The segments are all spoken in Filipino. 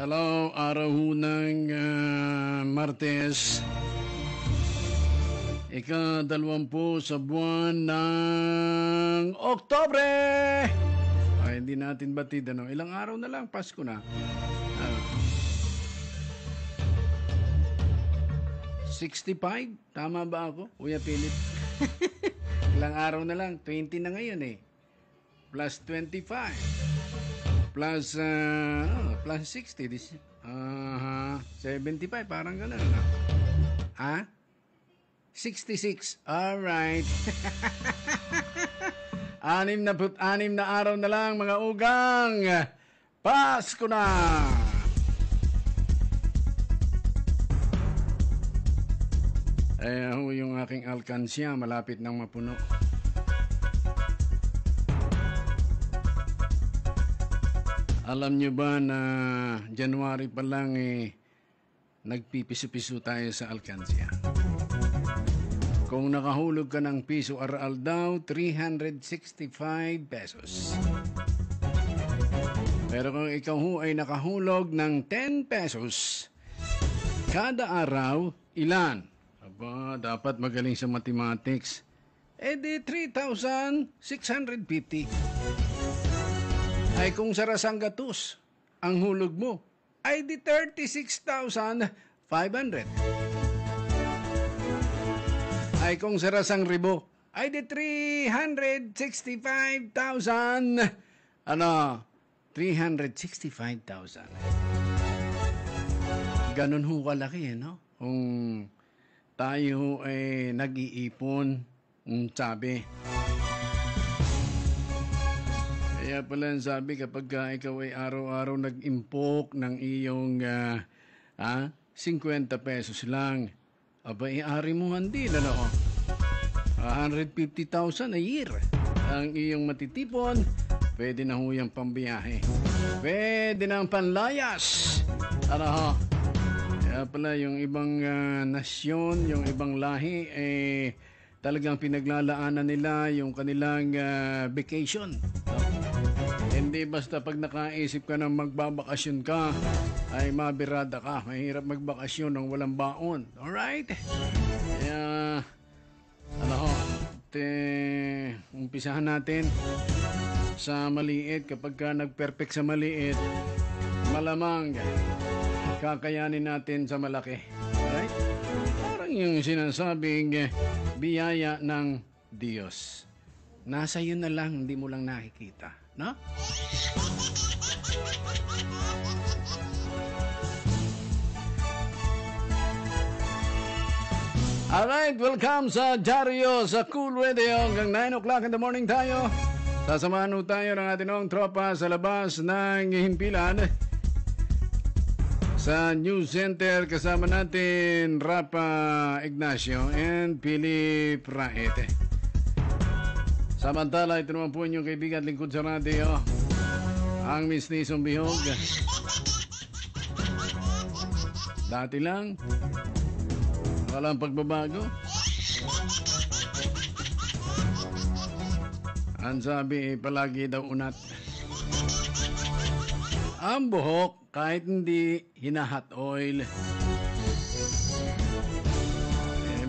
Hello, araw ho ng Martes. Ika-20 sa buwan ng Oktubre. Ay, hindi natin batid, ano? Ilang araw na lang, Pasko na. 65? Tama ba ako? Kuya Philip. Ilang araw na lang, 20 na ngayon eh. Plus 25. Plus 60. 75, parang gano'n. Ha? 66. Alright. 66 na araw na lang, mga ugang. Pasko na! Yung aking alkansya, malapit nang mapuno. Alam nyo ba na January pa lang nagpipiso-piso tayo sa alkansya? Kung nakahulog ka ng piso aral daw, 365 pesos. Pero kung ikaw ho ay nakahulog ng 10 pesos, kada araw, ilan? Aba, dapat magaling sa mathematics. Di 3,650. Ay kung sa Rasanggatus, ang hulog mo, ay di 36,500. Ay kung sa Rasangribo, ay di 365,000. 365,000. Ganun ho kalaki, no? Kung tayo ay nag-iipon, sabi. Kaya pala sabi, kapag ikaw ay araw-araw nag-impok ng iyong 50 pesos lang, aba, i-ari mo hindi, 150,000 a year ang iyong matitipon. Pwede na ho yung pambiyahe. Pwede na ang panlayas. Kaya pala yung ibang nasyon, yung ibang lahi, talagang pinaglalaanan nila yung kanilang vacation. Hindi basta pag nakaisip ka na magbabakasyon ka, ay mabirada ka. Mahirap magbakasyon ng walang baon. Alright? Kaya, umpisahan natin sa maliit. Kapag ka nag-perfect sa maliit, malamang kakayanin natin sa malaki. Alright? Parang yung sinasabing biyaya ng Diyos. Nasa iyo na lang, hindi mo lang nakikita. No? Alright, welcome sa Diaryo sa Cool Radio. Hanggang 9 o'clock in the morning tayo. Sasamahan tayo ng ating tropa sa labas ng Himpilan. Sa News Center, kasama natin Rapa Ignacio and Philip Raete. Samantala, ito naman po inyong kaibigan lingkod sa radio, ang Misnisong Bihog. Dati lang, walang pagbabago. Ang sabi, palagi daw unat. Ang buhok, kahit hindi hinahat oil.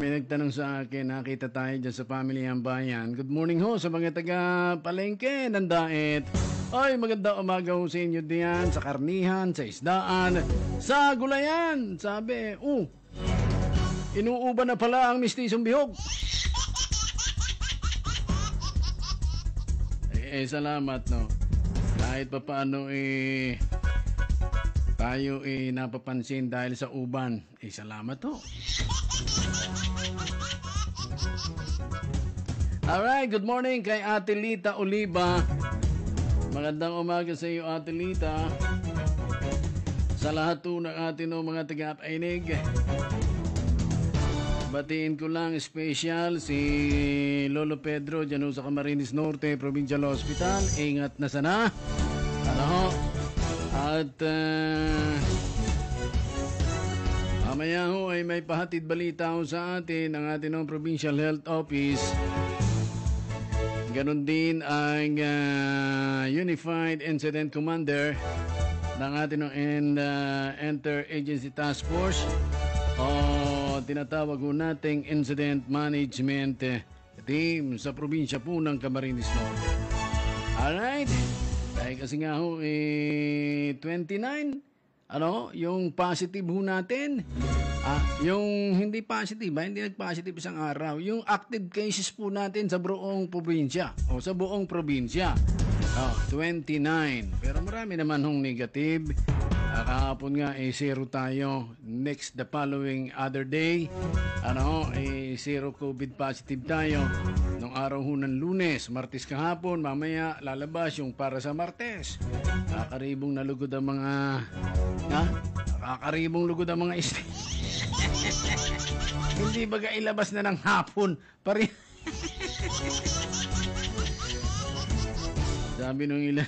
May nagtanong sa akin, nakita tayo dyan sa Family ang Bayan. Good morning ho sa mga taga-palengke ng Daet. Ay, maganda umaga ho sa inyo diyan, sa karnihan, sa isdaan, sa gulayan. Sabi, inuuban na pala ang Mistisong Bihog. Salamat, no. Kahit pa paano, tayo napapansin dahil sa uban. Salamat ho. Alright, good morning kay Ate Lita Oliva. Magandang umaga sa iyo, Ate Lita. Sa lahat po ng atin mga taga-painig. Batiin ko lang special si Lolo Pedro dyan sa Camarines Norte, Provincial Hospital. Ingat na sana. At mamaya ho ay may pahatid balita ho sa atin ng ating Provincial Health Office. Ganon din ang Unified Incident Commander ng ating Interagency Task Force o tinatawag ho nating Incident Management Team sa probinsya po ng Camarines Norte. Alright, dahil kasi nga ho 29, yung positive ho natin, yung hindi positive, hindi nag-positive isang araw, yung active cases po natin sa buong probinsya o sa buong probinsya. 29. Pero marami naman hong negative. Kahapon nga, zero tayo. Next, the following other day, zero COVID positive tayo. Nung araw ho ng Lunes, Martes kahapon, mamaya lalabas yung para sa Martes. Kakaribong nalugod ang mga, kakaribong lugod ang mga hindi baga ilabas na ng hapon. Sabi nung ilan,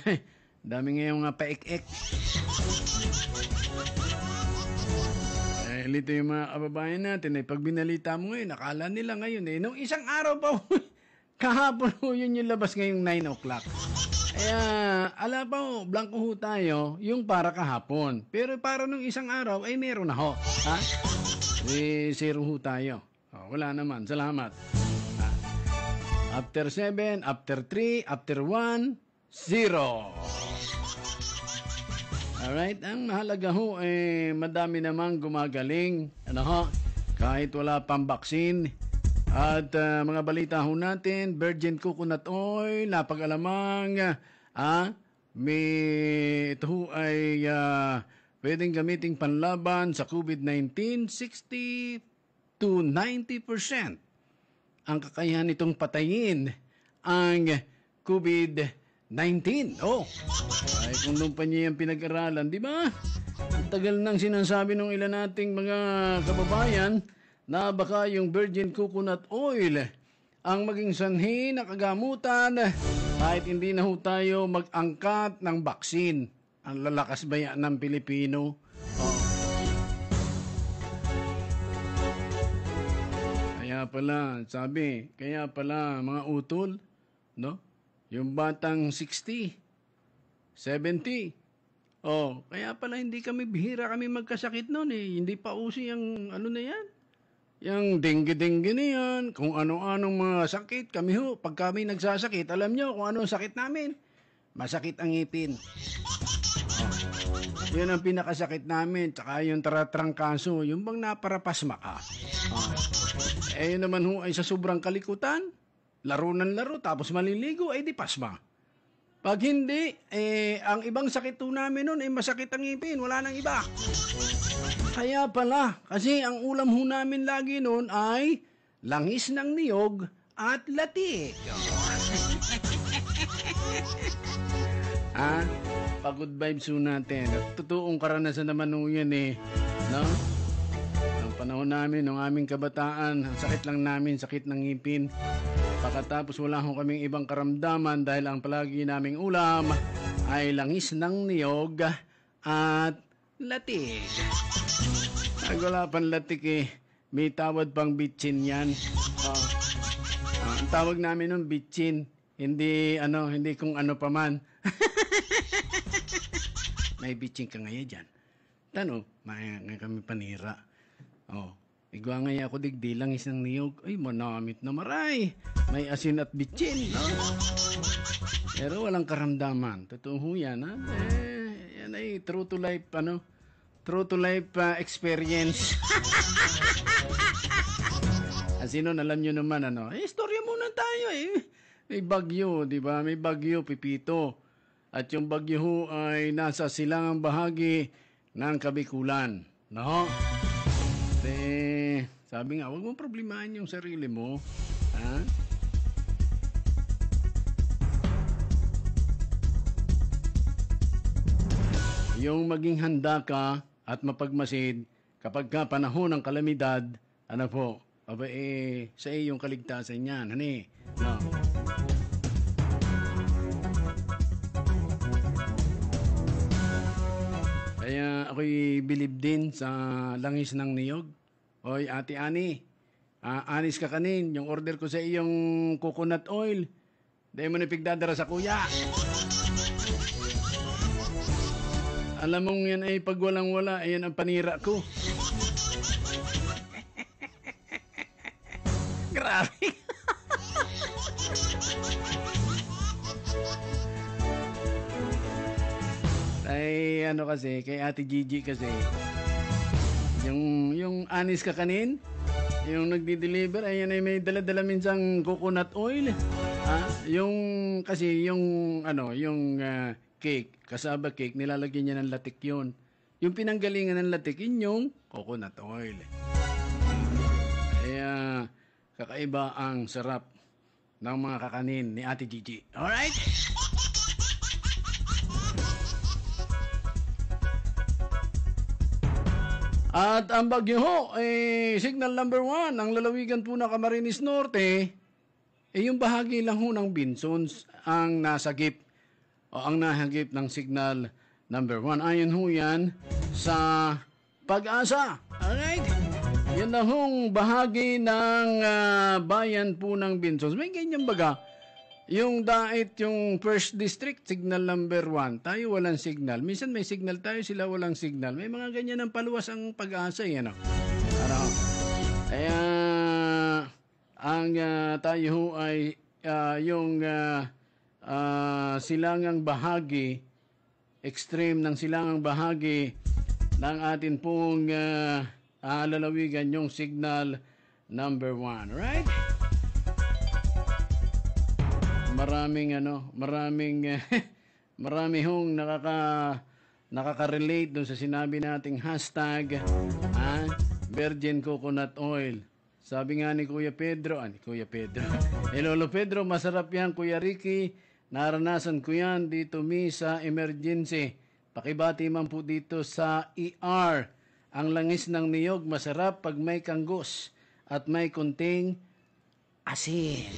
dami ngayong mga paik-ek. Lito yung mga kababayan natin, pag binalita mo ngayon, nakala nila ngayon nung isang araw pa, kahapon ho yun yung labas ngayong 9 o'clock. Kaya, ala pa ho, blanco ho tayo, yung para kahapon. Pero para nung isang araw, ay meron na ho. Ha? Zero ho tayo. Wala naman, salamat. After 7, after 3, after 1, 0. Alright, ang mahalaga ho madami namang gumagaling, kahit wala pang vaccine. At mga balita ho natin, virgin coconut oil, napag-alamang, ito ho ay pwedeng gamiting panlaban sa COVID-19, 60 to 90% ang kakayahan nitong patayin ang COVID-19. Ay kung nung pa niya yung pinag-aralan, di ba? Ang tagal nang sinasabi ng ilan nating mga kababayan na baka yung virgin coconut oil ang maging sanhi na kagamutan kahit hindi na ho tayo mag-angkat ng baksin. Ang lalakas ba yan ng Pilipino? Kaya pala mga utol, yung batang 60, 70. Kaya pala hindi kami bihira kami magkasakit noon Hindi pa usi yung na yan. Yung dengue-dengue na yan, kung ano-anong mga sakit. Kami ho, pag kami nagsasakit, alam nyo kung anong sakit namin. Masakit ang ngipin. Yun ang pinakasakit namin. Tsaka yung taratrangkaso, yung bang naparapasma ka. Yun naman ho ay sa sobrang kalikutan. Laro ng laro, tapos maliligo, di pasma. Pag hindi, ang ibang sakit po namin nun, masakit ang ngipin, wala nang iba. Kaya pala, kasi ang ulam ho namin lagi nun ay langis ng niyog at latik. Pagod vibes ho natin. At totoong karanasan naman ho yan Ang panahon namin, ng aming kabataan, ang sakit lang namin, sakit ng ngipin. Pagkatapos wala ho kaming ibang karamdaman dahil ang palagi naming ulam ay langis ng niyog at latik. Pag wala pang latik may tawad pang bitchin yan. Ang tawag namin nun bitchin, hindi kung ano pa man. May bitchin ka ngayon dyan. May kami panira. Igwa nga ako digdi langis ng niyog. Ay, manamit na maray. May asin at bitchin. Pero walang karamdaman. Totoo ho yan, yan ay true to life, true to life experience. Sino, alam nyo naman, istorya muna tayo, May bagyo, di ba? May bagyo, Pipito. At yung bagyo ho ay nasa silangang bahagi ng Kabikulan. Sabi nga, huwag mong problemahin yung sarili mo. Yung maging handa ka at mapagmasid kapag ka panahon ng kalamidad, sa iyong kaligtasan yan, Kaya ako'y believe din sa langis ng niyog. Hoy, Ate Ani, anis ka kanin, yung order ko sa iyong coconut oil, dahil mo na pigdadara sa kuya. Alam mong yan ay pag walang-wala, ayan ang panira ko. Grabe. Ay, ano kasi, kay Ate Gigi kasi, yung anis kakanin, yung nagdi-deliver, ayan ay may dala-dala minsang coconut oil. Yung, kasi, yung cake, kasaba cake, nilalagyan niya ng latik yun. Yung pinanggalingan ng latik, yun yung coconut oil. Kaya, kakaiba ang sarap ng mga kakanin ni Ate Gigi. Alright? At ang bagyo ho, signal number 1, ang lalawigan po ng Camarines Norte, yung bahagi lang ho ng Binsons ang nasagip o ang nahagip ng signal number 1. Ayon ho yan sa Pag-asa. Alright? Yan na hong bahagi ng bayan po ng Binsons. May ganyan baga. Yung Dait, yung first district, signal number 1. Tayo walang signal. Minsan may signal tayo, sila walang signal. May mga ganyan ang paluwas ang Pag-asa. Yan o. Kaya, ang tayo ho ay yung silangang bahagi, extreme ng silangang bahagi ng atin pong lalawigan yung signal number 1. Right? Marami hong nakaka-relate doon sa sinabi nating hashtag Virgin Coconut Oil. Sabi nga ni Kuya Pedro, Lolo Pedro, masarap yan Kuya Ricky, naranasan ko yan dito sa emergency. Pakibati man po dito sa ER. Ang langis ng niyog masarap pag may kanggos at may kunting asin.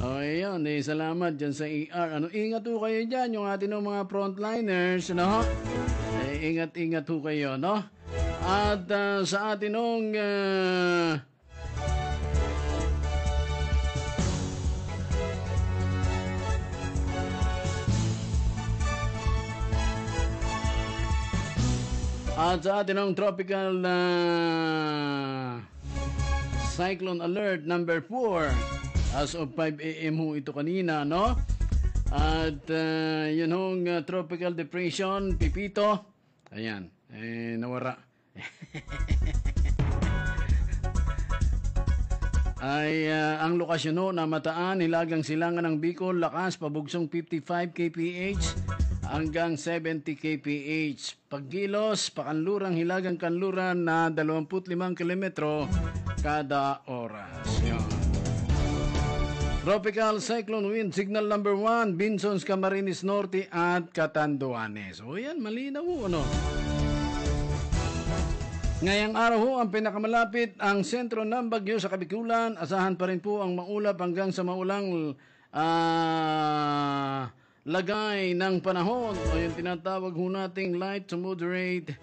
Ayun, salamat dyan sa ER. Ingat ho kayo dyan, yung atin ng mga frontliners, no? Ingat-ingat ho kayo, no? At sa atin ng tropical cyclone alert number 4 as of 5 a.m. ho ito kanina, no? At yun hong tropical depression Pipito, ayan, nawara. Ay ang lokasyon ho na Mataan, Hilagang Silangan ng Bicol, lakas pabugsong 55 kph hanggang 70 kph. Pagkilos, Pakanlurang, Hilagang Kanluran na 25 kilometro kada oras. Yun. Tropical Cyclone Wind, signal number 1, Binsons, Camarines Norte at Catanduanes. O yan, malinaw ho, ano? Ngayong araw ho, ang pinakamalapit ang sentro ng bagyo sa Kabikulan. Asahan pa rin po ang maulap hanggang sa maulang lagay ng panahon o yung tinatawag ho nating light to moderate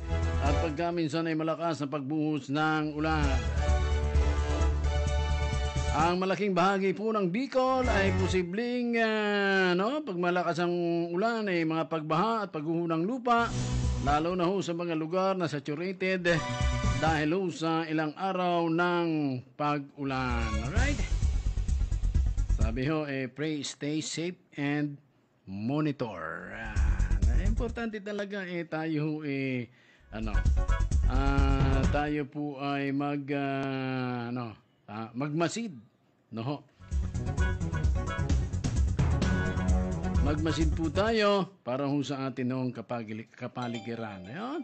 at pagkaminsan ay malakas na pagbuhos ng ulan. Ang malaking bahagi po ng Bicol ay posibleng pag malakas ang ulan ay mga pagbaha at pagguho ng lupa, lalo na ho sa mga lugar na saturated dahil ho sa ilang araw ng pag-ulan. Alright? Sabi ho, pray, stay safe and monitor. Importante talaga tayo tayo po ay magmasid, no? Magmasid po tayo para ho sa atin ng kapaligiran. Ayun.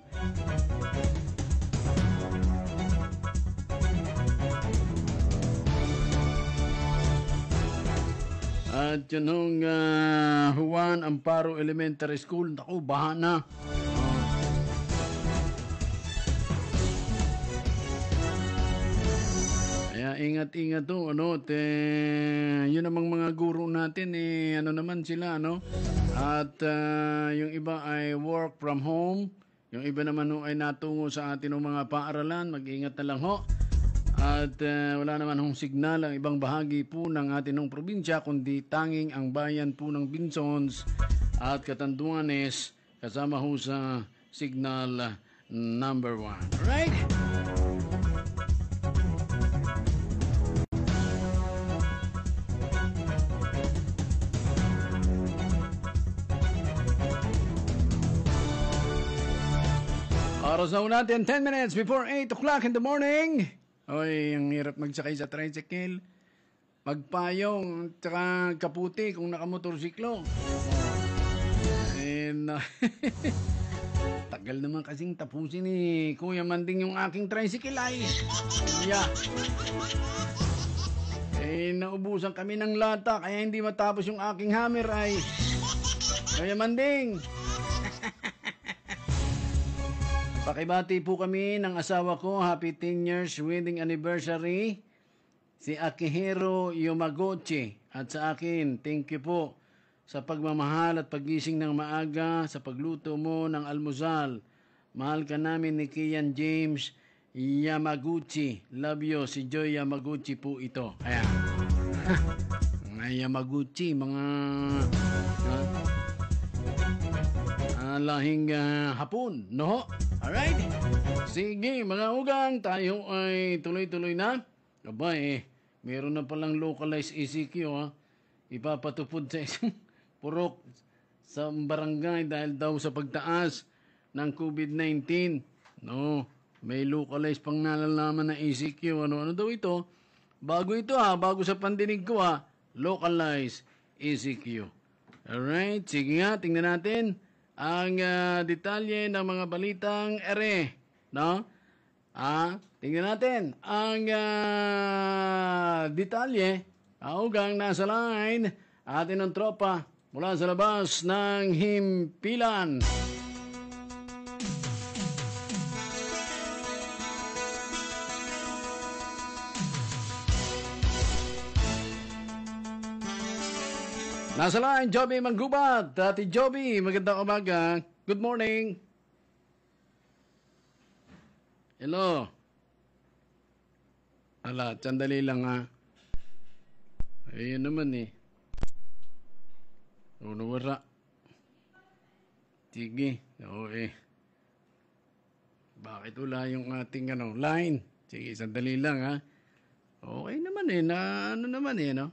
At yun hong Juan Amparo Elementary School. Naku, baha na. Kaya ingat-ingat to, yun namang mga guro natin, naman sila, At yung iba ay work from home. Yung iba naman ay natungo sa atin ng mga paaralan. Mag-ingat na lang ho. At wala naman hong signal ang ibang bahagi po ng ating probinsya, kundi tanging ang bayan po ng Binsons at Catanduanes kasama ho sa signal number 1. Alright? Oras na natin, 10 minutes before 8 o'clock in the morning. Oy, ang hirap magsakay sa tricycle. Magpayong, tsaka kaputi kung nakamotorsiklo. And, tagal naman kasing tapusin ni Kuya Manding yung aking tricycle ay. Yeah. Naubusan kami ng lata kaya hindi matapos yung aking hammer ay. Kuya Manding. Pakibati po kami ng asawa ko. Happy 10 years wedding anniversary. Si Akihiro Yomaguchi. At sa akin, thank you po sa pagmamahal at pagising ng maaga sa pagluto mo ng almusal. Mahal ka namin ni Kian James Yamaguchi. Love you. Si Joy Yamaguchi po ito. Ayan. Mga Yamaguchi, mga lahing hapon, no? Alright? Sige, mga ugang, tayo ay tuloy-tuloy na. Aba meron na palang localized ECQ, ha? Ipapatupod sa isang purok sa barangay dahil daw sa pagtaas ng COVID-19. No, may localized pang nalalaman na ECQ. Ano daw ito? Bago ito, ha? Bago sa pandinig ko, ha? Localized ECQ. Alright, sige nga, tingnan natin ang detalye ng mga balitang ere, no? Tingnan natin ang detalye. Augang nasa line, atin ng tropa mula sa labas ng himpilan. Nasa line, Joby Manggubat. Ate Joby, magandang umaga. Good morning. Hello. Ala, sandali lang ha. Ayun naman Nawara. Sige. Oo Bakit wala yung ating line? Sige, sandali lang ha. Okay naman ano naman no?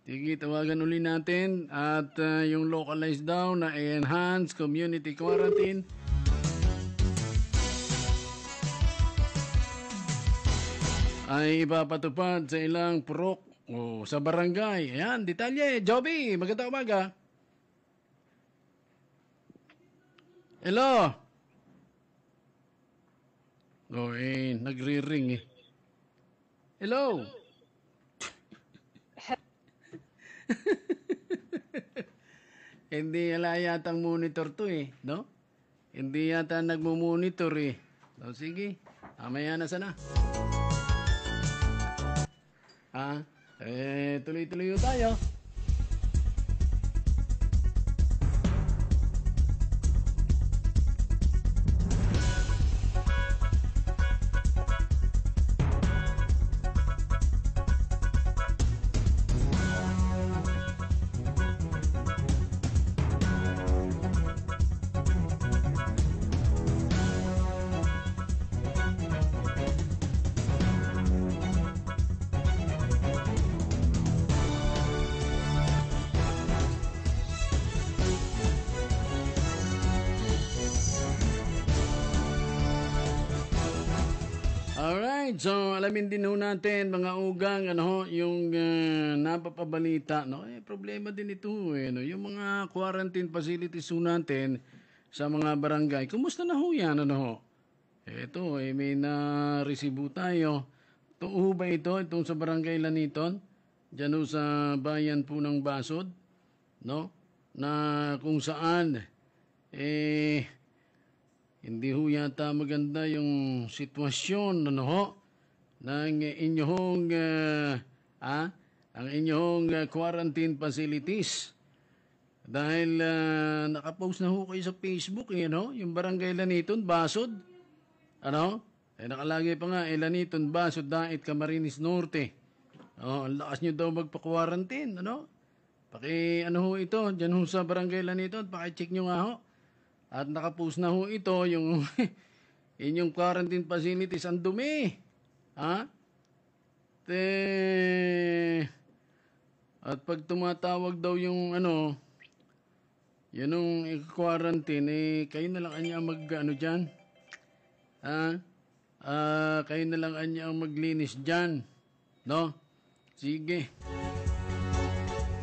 Sige, tawagan uli natin at yung localized daw na enhanced community quarantine. Ay ipapatupad sa ilang purok o sa barangay. Ayan, detalye. Joby, magandang umaga. Hello. Nagri-ring Hello. Hindi yatang monitor to no? Hindi yata nagmo-monitor So, sige, mamaya na sana. Tuloy-tuloy tayo. Alright, so alamin din natin mga ugang yung napapabalita problema din ito no? Yung mga quarantine facilities natin sa mga barangay. Kumusta na yan Ito may na-resibo tayo. Ito ba itong sa barangay Laniton? Diyan sa bayan po ng Basod, no? Na kung saan hindi yata maganda yung sitwasyon ng inyong ang inyong quarantine facilities. Dahil nakapost na kayo sa Facebook yung barangay Laniton, Basod. Nakalagay pa nga, Elaniton, Baso, Dait, Camarines Norte. Ang lakas nyo daw magpa-quarantine, ano? Ano ho ito, dyan ho sa barangay Elaniton, paki-check nyo nga ho. At nakapost na ho ito, yung inyong quarantine facilities, ang dumi. Ha? At pag tumatawag daw yung yun yung quarantine, kayo na lang anya dyan. Kayo na lang anya ang maglinis dyan. No? Sige.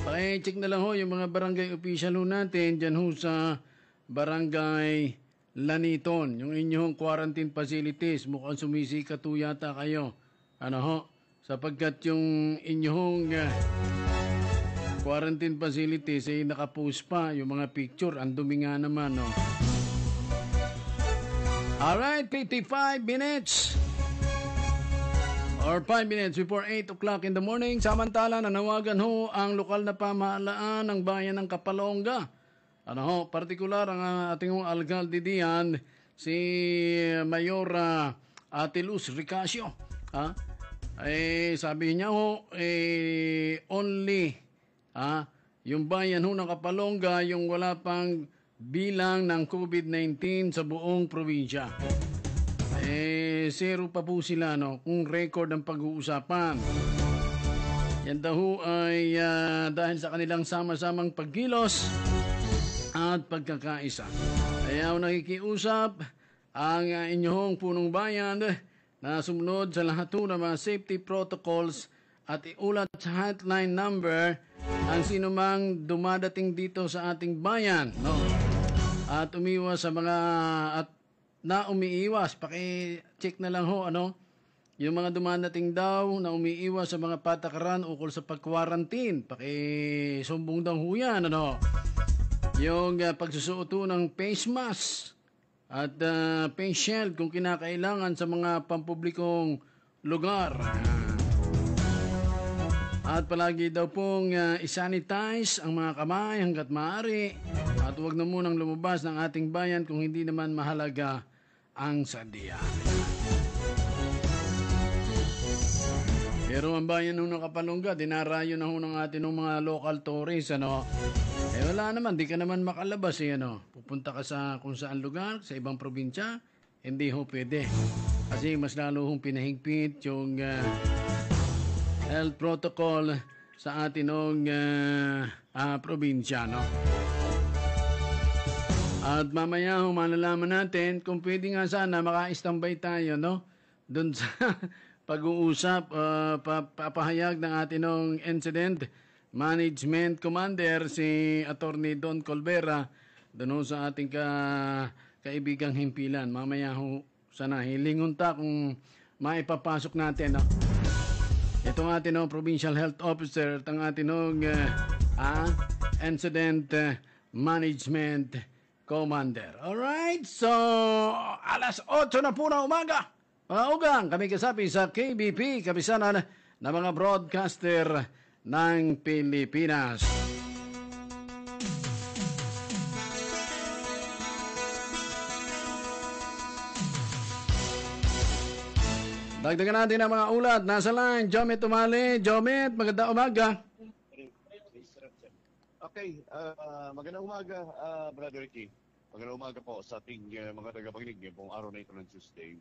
Paki-check na lang ho yung mga barangay official ho natin dyan ho sa barangay Laniton. Yung inyong quarantine facilities. Mukhang sumisikat ho yata kayo. Sapagkat yung inyong quarantine facilities ay nakapost pa yung mga picture. Ang dumi nga naman, no? Alright, 55 minutes. Or 5 minutes before 8 o'clock in the morning. Samantala, nanawagan ho ang lokal na pamahalaan ng bayan ng Kapalonga. Partikular ang ating alkalde diyan, si Mayor Ateluz Ricasio. Sabi niya ho, only yung bayan ho ng Kapalonga, yung wala pang bilang ng COVID-19 sa buong probinsya. Zero pa po sila, kung record ang pag-uusapan. Yan daw ay dahil sa kanilang sama-samang pagkilos at pagkakaisa. Kaya nakikiusap ang inyong punong bayan na sumunod sa lahat ng mga safety protocols at iulat sa hotline number ang sinumang dumadating dito sa ating bayan. At umiwas sa mga umiiwas, paki-check na lang ho, yung mga dumadating daw na umiiwas sa mga patakaran ukol sa pag-quarantine, paki-sumbong daw ho yan, yung pagsusuot ng face mask at face shield kung kinakailangan sa mga pampublikong lugar. At palagi daw pong isanitize ang mga kamay hanggat maaari at huwag na munang lumabas ng ating bayan kung hindi naman mahalaga ang sadya. Pero ang bayan ng Kapalonga, dinarayo na ho ng atin ng mga local tourists, wala naman, di ka naman makalabas, Pupunta ka sa kung saan lugar, sa ibang probinsya, hindi ho pwede. Kasi mas lalo hong pinahigpit yung health protocol sa atin ng probinsya, At mamaya malalaman natin kung pwede nga sana maka-standby tayo, doon sa pag-uusap, papahayag ng atin ng Incident Management Commander, si Attorney Don Colbera, doon sa ating kaibigang himpilan. Mamaya sana hilingon ta kung maipapasok natin, Itong atin Provincial Health Officer at ang atin Incident Management Commander. Alright, so alas 8 na po na umaga. Mga ugang, kami kasapi sa KBP, kapisanan ng mga broadcaster ng Pilipinas. Dagdagan natin ang mga ulat. Nasa line, Jomet Umali. Jomet, magandang umaga. Okay, magandang umaga, Brother Ricky. Magandang umaga po sa ating mga tagapakinig pong araw na ito ng Tuesday.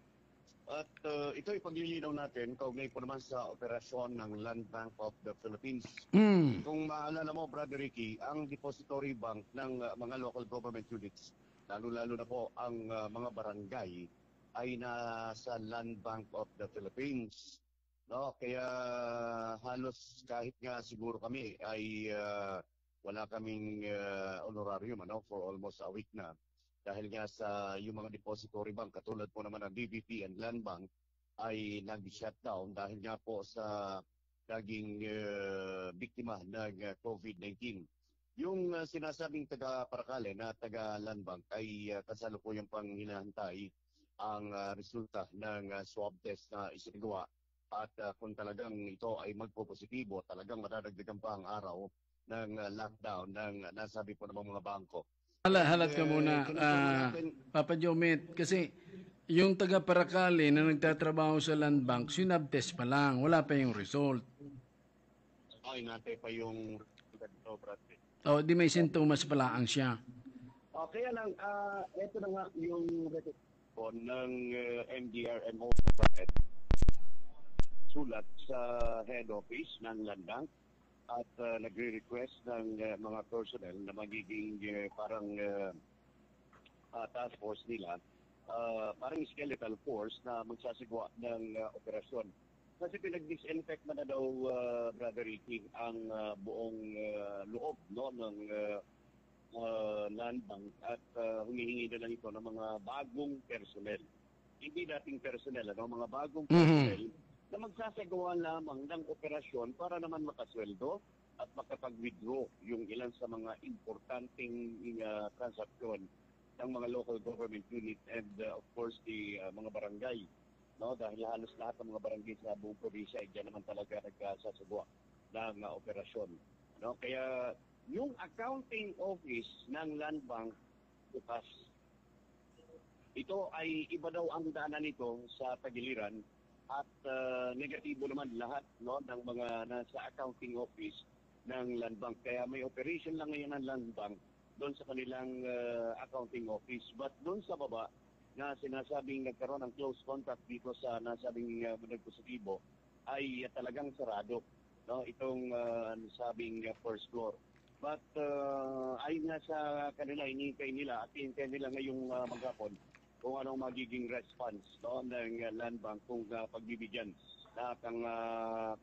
At ito ay paglilinaw natin kaugnay po naman sa operasyon ng Land Bank of the Philippines. Kung maalala mo, Brother Ricky, ang depository bank ng mga local government units, lalo-lalo na po ang mga barangay, ay nasa Land Bank of the Philippines. Kaya halos kahit nga siguro kami ay wala kaming honorarium for almost a week na. Dahil nga sa yung mga depository bank, katulad po naman ng DBP and Land Bank, ay nag-shutdown dahil nga po sa naging biktima ng COVID-19. Yung sinasabing taga-Paracale na taga-Land Bank ay kasalukuyang pang hinahantay ang resulta ng swab test na isinagawa. At kung talagang ito ay magpo-positibo, talagang madadagdagan pa ang araw ng lockdown ng nasabi po ng mga bangko. Halat ka muna, Papa Jomet, kasi yung taga Paracale na nagtatrabaho sa land bank, sinab-test pa lang, wala pa yung result. Ay, natin pa yung ganito, Bradley. O, di may sintomas pala ang siya. Kaya lang, ito na nga yung record ng NDRMO sulat sa head office ng Land Bank at nagre-request ng mga personnel na magiging parang task force nila, parang skeletal force na magsasagawa ng operasyon. Kasi pinag-disinfect na daw, Brother Ricky, ang buong loob ng Land Bank at humihingi na lang ito ng mga bagong personnel. Hindi dating personnel, mga bagong personnel na magsasagawa lamang ng operasyon para naman makasweldo at makapag-withdraw yung ilan sa mga importanteng transaksyon ng mga local government unit and of course the mga barangay. No, dahil halos lahat ng mga barangay sa buong probinsya ay diyan naman talaga nagsasagawa ng operasyon. No, kaya yung accounting office ng Land Bank bukas, ito ay iba daw ang daanan nito sa tagiliran at negatibo naman lahat ng mga nasa accounting office ng Land Bank. Kaya may operation lang ngayon ng Land Bank doon sa kanilang accounting office. But doon sa baba na sinasabing nagkaroon ng close contact dito sa nasabing positibo ay talagang sarado. No? Itong sabing first floor. But ayon nga sa kanila, hinihintay nila at hinihintay nila ngayong maghapon kung anong magiging response ng Land Bank kung pagbibigyan na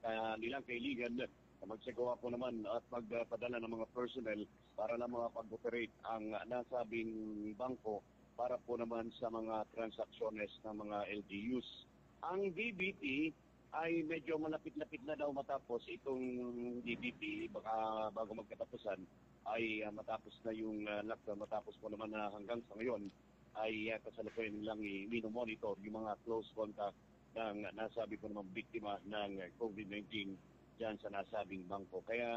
kanilang kaibigan na magsagawa po naman at magpadala ng mga personnel para na makapag-operate ang nasabing bangko para po naman sa mga transacciones ng mga LGUs. Ang DBP ay medyo malapit-lapit na daw matapos itong DBP, baka bago magkatapusan ay matapos na yung lockdown, matapos po naman na hanggang sa ngayon ay kasalukuyan nilang i-monitor yung mga close contact ng nasabi ko naman biktima ng COVID-19 dyan sa nasabing bangko. Kaya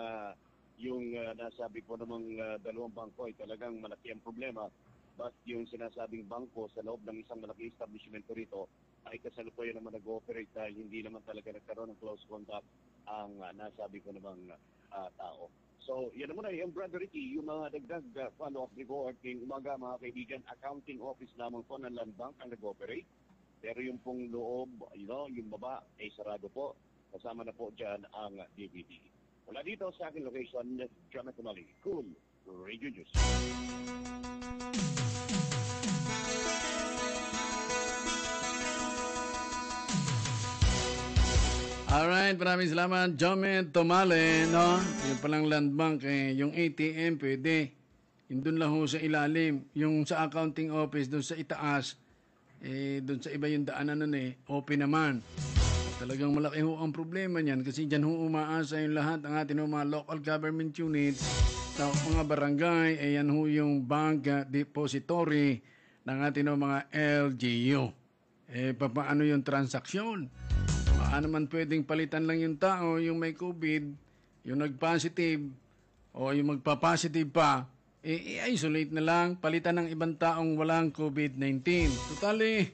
yung nasabi ko namang dalawang bangko ay talagang malaki ang problema. But yung sinasabing bangko sa loob ng isang malaking establishment rito ay kasalukuyan naman nag-ooperate dahil hindi naman talaga nagkaroon ng close contact ang nasabi ko namang tao. So, yan naman ay yung Brother Ricky, yung mga dagdag follow-up report ng umaga mga kaibigan, accounting office lamang po ng Land Bank ang nag-ooperate. Pero yung pong loob, yung baba ay sarado po. Kasama na po dyan ang DVD. Wala dito sa aking location, John Tumali, Cool Radio News. Alright, maraming salamat, Jome Tomale, no? Yung palang Land Bank, yung ATM pwede. Yung doon lang ho sa ilalim. Yung sa accounting office, doon sa itaas, doon sa iba yung daanan nun open naman. Talagang malaki ho ang problema niyan kasi dyan ho umaasa yung lahat ng ating mga local government units sa mga barangay, yan ho yung bank depository ng ating mga LGU. Paano yung transaksyon? Paano man pwedeng palitan lang yung tao, yung may COVID, yung nag-positive, o yung magpa-positive pa, i-isolate na lang, palitan ng ibang taong walang COVID-19. Totally,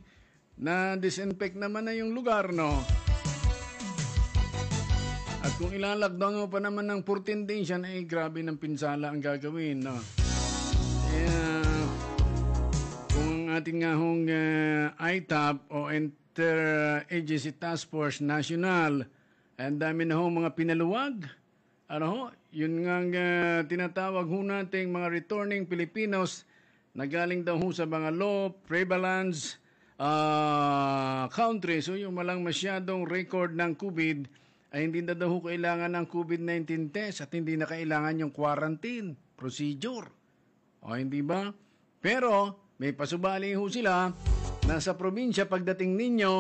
na-disinfect naman na yung lugar, no? At kung ilalagdaw mo pa naman ng 14 days yan, grabe ng pinsala ang gagawin, no? Kung ating nga hong ITAP o Interagency Task Force National, ang dami na hong mga pinaluwag. Yun nga tinatawag ho nating mga returning Filipinos na galing daw ho sa mga low prevalence countries. So yung malang masyadong record ng COVID, ay hindi na daw ho kailangan ng COVID-19 test at hindi na kailangan yung quarantine procedure. O hindi ba? Pero may pasubali ho sila na sa probinsya pagdating ninyo,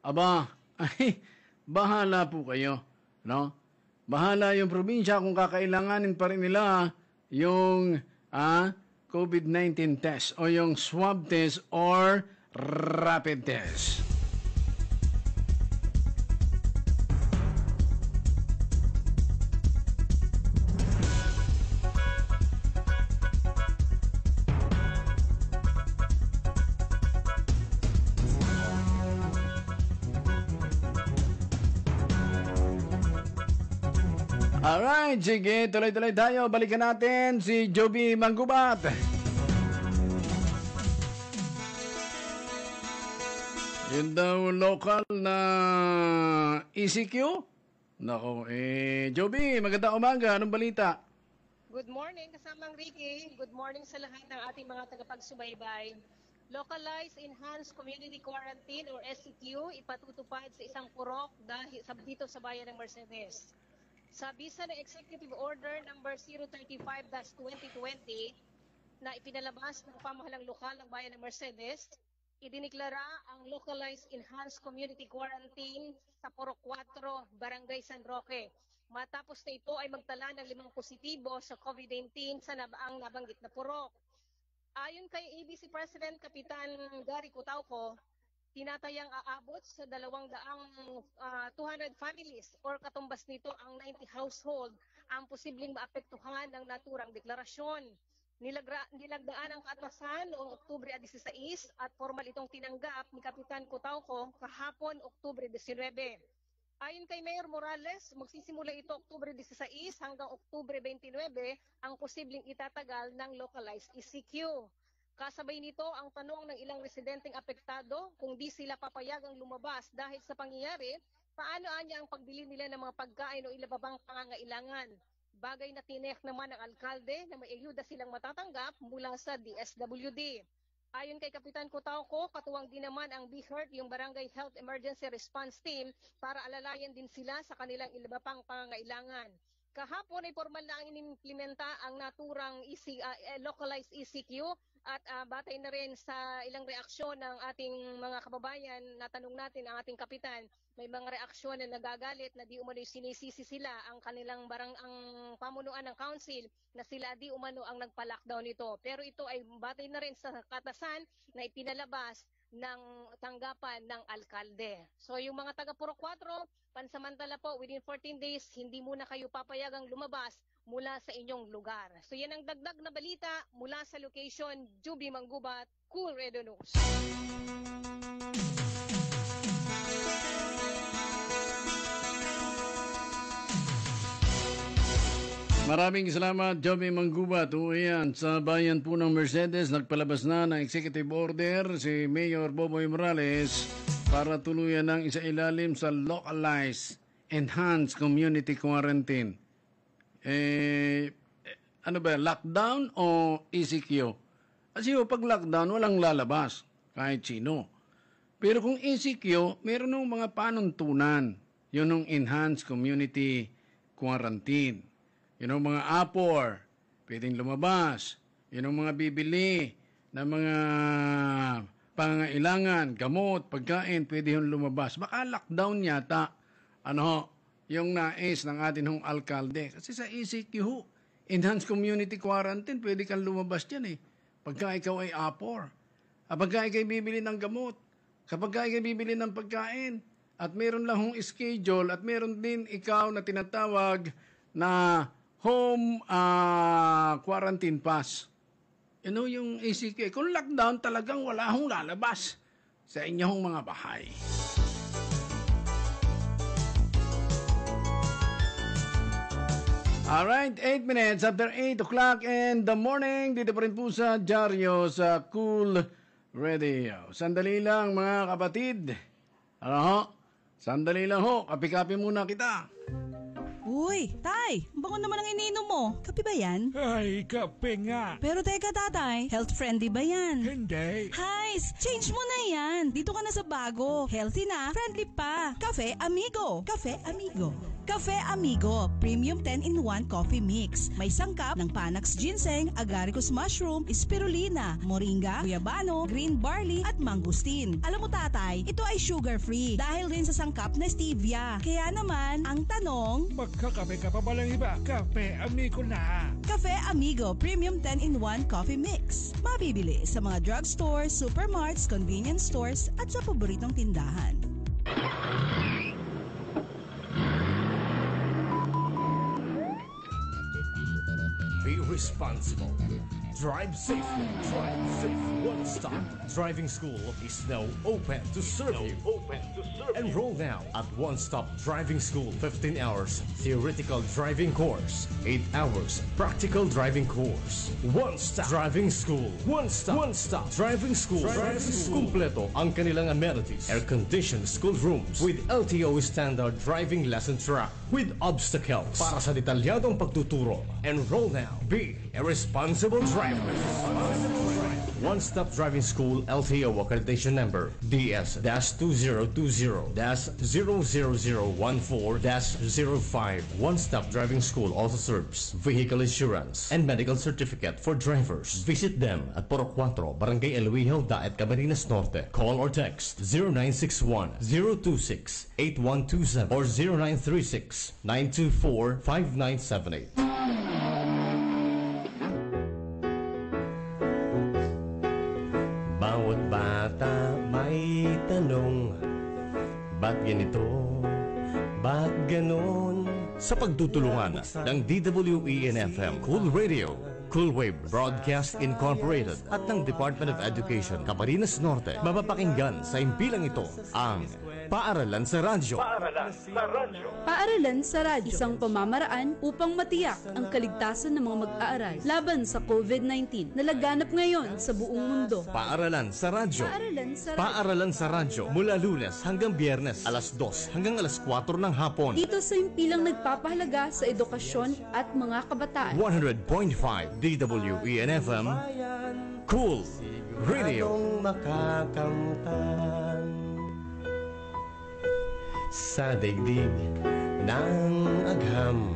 ay bahala po kayo, no? Bahala yung probinsya kung kakailanganin pa rin nila yung COVID-19 test o yung swab test or rapid test. Alright, sige, tuloy-tuloy tayo. Balikan natin si Joby Manggubat. Yun daw local na ECQ. Nako, Joby, magandang umaga. Anong balita? Good morning, kasamang Ricky. Good morning sa lahat ng ating mga tagapagsubaybay. Localized Enhanced Community Quarantine or SCQ ipatutupad sa isang purok dito sa bayan ng Mercedes. Sa bisa ng Executive Order number 035-2020 na ipinalabas ng pamahalang lokal ng bayan ng Mercedes, idiniklara ang Localized Enhanced Community Quarantine sa Purok 4, Barangay San Roque. Matapos na ito ay magtala ng 5 positibo sa COVID-19 sa ang nabanggit na purok. Ayon kay ABC President Kapitan Gary Cutauco, tinatayang aabot sa 200 families or katumbas nito ang 90 household ang posibleng maapektuhan ng naturang deklarasyon. Nilagdaan ang kaatasan noong Oktubre 16 at formal itong tinanggap ni Kapitan Cutauco kahapon Oktubre 19. Ayon kay Mayor Morales, magsisimula ito Oktubre 16 hanggang Oktubre 29 ang posibleng itatagal ng localized ECQ. Kasabay nito ang tanong ng ilang residenteng apektado kung di sila papayagang lumabas dahil sa pangyayari, paano anya ang pagbili nila ng mga pagkain o iba pang pangangailangan. Bagay na tinek naman ng alkalde na may ayuda silang matatanggap mula sa DSWD. Ayon kay Kapitan Cutauco, katuwang din naman ang BHERT, yung Barangay Health Emergency Response Team, para alalayan din sila sa kanilang iba pang pangangailangan. Kahapon ay formal na ang inimplementa ang naturang localized ECQ at batay na rin sa ilang reaksyon ng ating mga kababayan, natanong natin ang ating kapitan, may mga reaksyon na nagagalit na di umano sinisisi sila ang kanilang ang pamunuan ng council na sila di umano ang nagpa-lockdown nito. Pero ito ay batay na rin sa katasan na ipinalabas ng tanggapan ng alkalde. So yung mga taga Purok 4, pansamantala po within 14 days hindi muna kayo papayagang lumabas mula sa inyong lugar. So yan ang dagdag na balita mula sa location Joby Manggubat, Cool Radio News. Maraming salamat, Joby Manggubat. O yan, sa bayan po ng Mercedes, nagpalabas na ng executive order si Mayor Boboy Morales para tuluyan ng isailalim sa localized enhanced community quarantine. Ano ba, lockdown o ECQ? Kasi pag lockdown, walang lalabas, kahit sino. Pero kung ECQ, meron ng mga panuntunan. Yun ng enhanced community quarantine. Yun ang mga APOR, pwedeng lumabas. Yun ang mga bibili na mga pangangailangan, gamot, pagkain, pwede yung lumabas. Baka lockdown yata, yung nais ng atin hong alkalde. Kasi sa ECQ, Enhanced Community Quarantine, pwede kang lumabas dyan pagka ikaw ay APOR. Pagka ikaw bibili ng gamot, kapag ikaw bibili ng pagkain, at meron lang hong schedule, at meron din ikaw na tinatawag na home quarantine pass. Yung ECQ. Kung lockdown, talagang wala hong lalabas sa inyong mga bahay. Alright, 8 minutes after 8 o'clock in the morning. Dito pa rin po sa Dyaryo sa Cool Radio. Sandali lang mga kapatid. Sandali lang ho. Kapi-kapi muna kita. Uy, Tay! Bango naman ang ininom mo. Kape ba yan? Ay, kape nga. Pero teka, Tatay, health-friendly ba yan? Hindi. Hays, change mo na yan. Dito ka na sa bago. Healthy na, friendly pa. Cafe Amigo. Cafe Amigo. Cafe Amigo, Premium 10-in-1 Coffee Mix. May sangkap ng Panax Ginseng, Agaricus Mushroom, Spirulina, Moringa, Guyabano, Green Barley at Mangustin. Alam mo Tatay, ito ay sugar-free dahil rin sa sangkap na Stevia. Kaya naman, ang tanong, Magkakape ka pa ba lang iba? Kape Amigo na. Cafe Amigo Premium 10-in-1 Coffee Mix. Mabibili sa mga drugstores, supermarts, convenience stores at sa paboritong tindahan. Be responsible. Drive safely. Drive safe. One stop. Driving school is now open to serve you. Enroll now at One Stop Driving School. 15 hours theoretical driving course, 8 hours practical driving course. One Stop Driving School. One Stop Driving School. Kumpleto ang kanilang amenities. Air-conditioned school rooms with LTO standard driving lesson track with obstacles. Para sa detalyadong pagtuturo, enroll now. Be a responsible driver. One Stop Driving School LTO accreditation number DS-2020-00014-05. One Stop Driving School also serves vehicle insurance and medical certificate for drivers. Visit them at Poro 4, Barangay Eluijo, Daet, Camarines Norte. Call or text 0961-026-8127 or 0936-924-5978. Bawat bata may tanong, ba't ganito, ba't ganon? Sa pagtutulungan ng DWEN-FM Cool Radio, Cool Wave Broadcast Incorporated at ng Department of Education, Camarines Norte, mapapakinggan sa impilang ito ang Paaralan sa Radyo. Paaralan sa Radyo, isang pamamaraan upang matiyak ang kaligtasan ng mga mag-aaral laban sa COVID-19 na laganap ngayon sa buong mundo. Paaralan sa Radyo. Paaralan sa Radyo mula Lunes hanggang Biyernes alas 2 hanggang alas 4 ng hapon. Dito sa impilang nagpapahalaga sa edukasyon at mga kabataan. 100.5 DWEN-FM Cool Radio. Sa daigdig ng agham,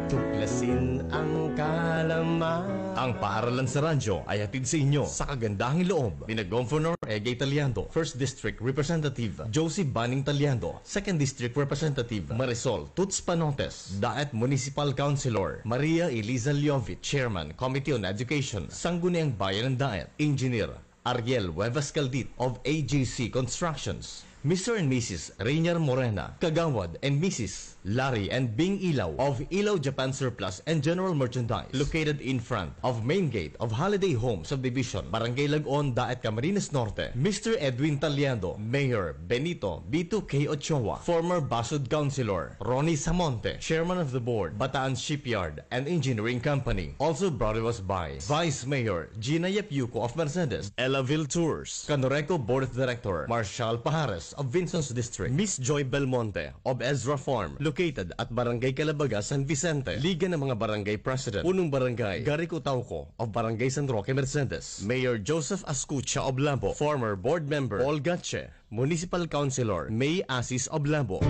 tuklasin ang kalaman. Ang Paaralan sa Radyo ay hatid sa inyo sa kagandahang loob ni Governor Egay Taliando, 1st District Representative Josie Banning Taliando, 2nd District Representative Marisol Tuts Panotes, Daet Municipal Councilor Maria Eliza Liovit, Chairman Committee on Education, Sangguniang Bayan ng Daet, Engineer Ariel Huevas Caldit of AGC Constructions, Mr. and Mrs. Rainier Morena, Kagawad and Mrs. Larry and Bing Ilaw of Ilaw Japan Surplus and General Merchandise, located in front of main gate of Holiday Home Subdivision, Barangay Lagon, Daet, Camarines Norte. Mr. Edwin Taliando, Mayor Benito B2K Ochoa, former Basud Councilor Ronnie Samonte, Chairman of the Board, Bataan Shipyard and Engineering Company. Also brought to us by Vice Mayor Gina Yapyuko of Mercedes, Elaville Tours, Canoreco Board of Director Marshal Pajares of Vincent's District, Miss Joy Belmonte of Ezra Farm, located at Barangay Calabaga, San Vicente, Liga ng mga Barangay President, Punong Barangay Gary Cutauco of Barangay San Roque, Mercedes, Mayor Joseph Ascucha of Labo, former board member Paul Gatche, Municipal Councilor May Asis of Labo.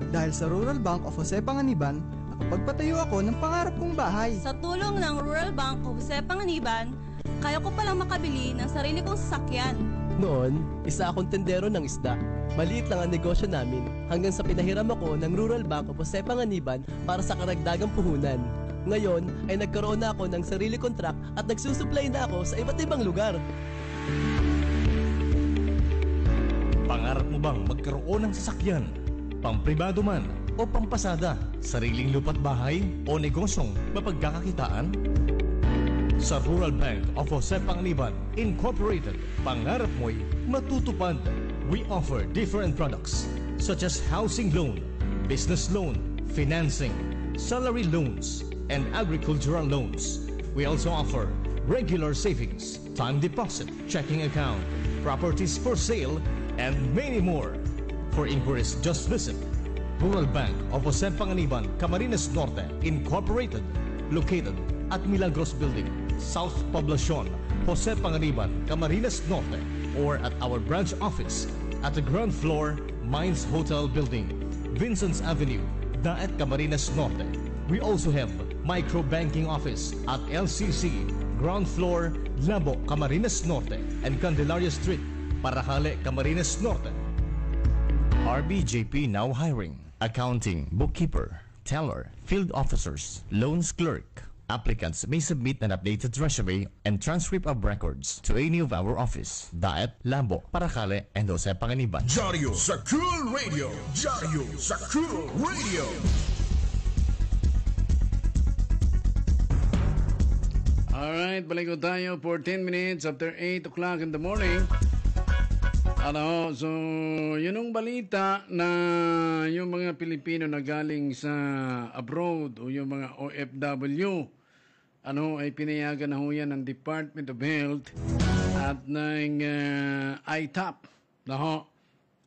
Dahil sa Rural Bank of Jose Panganiban, nakapagpatayo ako ng pangarap kong bahay. Sa tulong ng Rural Bank of Jose Panganiban, kaya ko palang makabili ng sarili kong sasakyan. Noon, isa akong tendero ng isda. Maliit lang ang negosyo namin hanggang sa pinahiram ako ng Rural Bank of Jose Panganiban para sa karagdagang puhunan. Ngayon ay nagkaroon na ako ng sarili kong truck at nagsusupply na ako sa iba't ibang lugar. Pangarap mo bang magkaroon ng sasakyan? Pampribado man o pampasada? Sariling lupa't bahay o negosyong mapagkakakitaan? Sa Rural Bank of Jose Panganiban Incorporated, pangarap mo'y matutupad. We offer different products such as housing loan, business loan, financing, salary loans, and agricultural loans. We also offer regular savings, time deposit, checking account, properties for sale, and many more. For inquiries, just visit Rural Bank of Jose Panganiban, Camarines Norte Incorporated, located at Milagros Building, South Poblacion, Jose Panganiban, Camarines Norte, or at our branch office at the ground floor, Mines Hotel Building, Vincent's Avenue, Daet, Camarines Norte. We also have micro banking office at LCC, ground floor, Labo, Camarines Norte, and Candelaria Street, Paracale, Camarines Norte. RBJP now hiring accounting, bookkeeper, teller, field officers, loans clerk. Applicants may submit an updated resume and transcript of records to any of our office, Daet, Lambo, Paracale, and Jose Panganiban. Diaryo sa Cool Radio! Diaryo sa Cool Radio! Alright, balik ko tayo for 10 minutes after 8 o'clock in the morning. So yun ang balita na yung mga Pilipino na galing sa abroad o yung mga OFW, ay pinayagan na ho yan ng Department of Health at ng ITAP.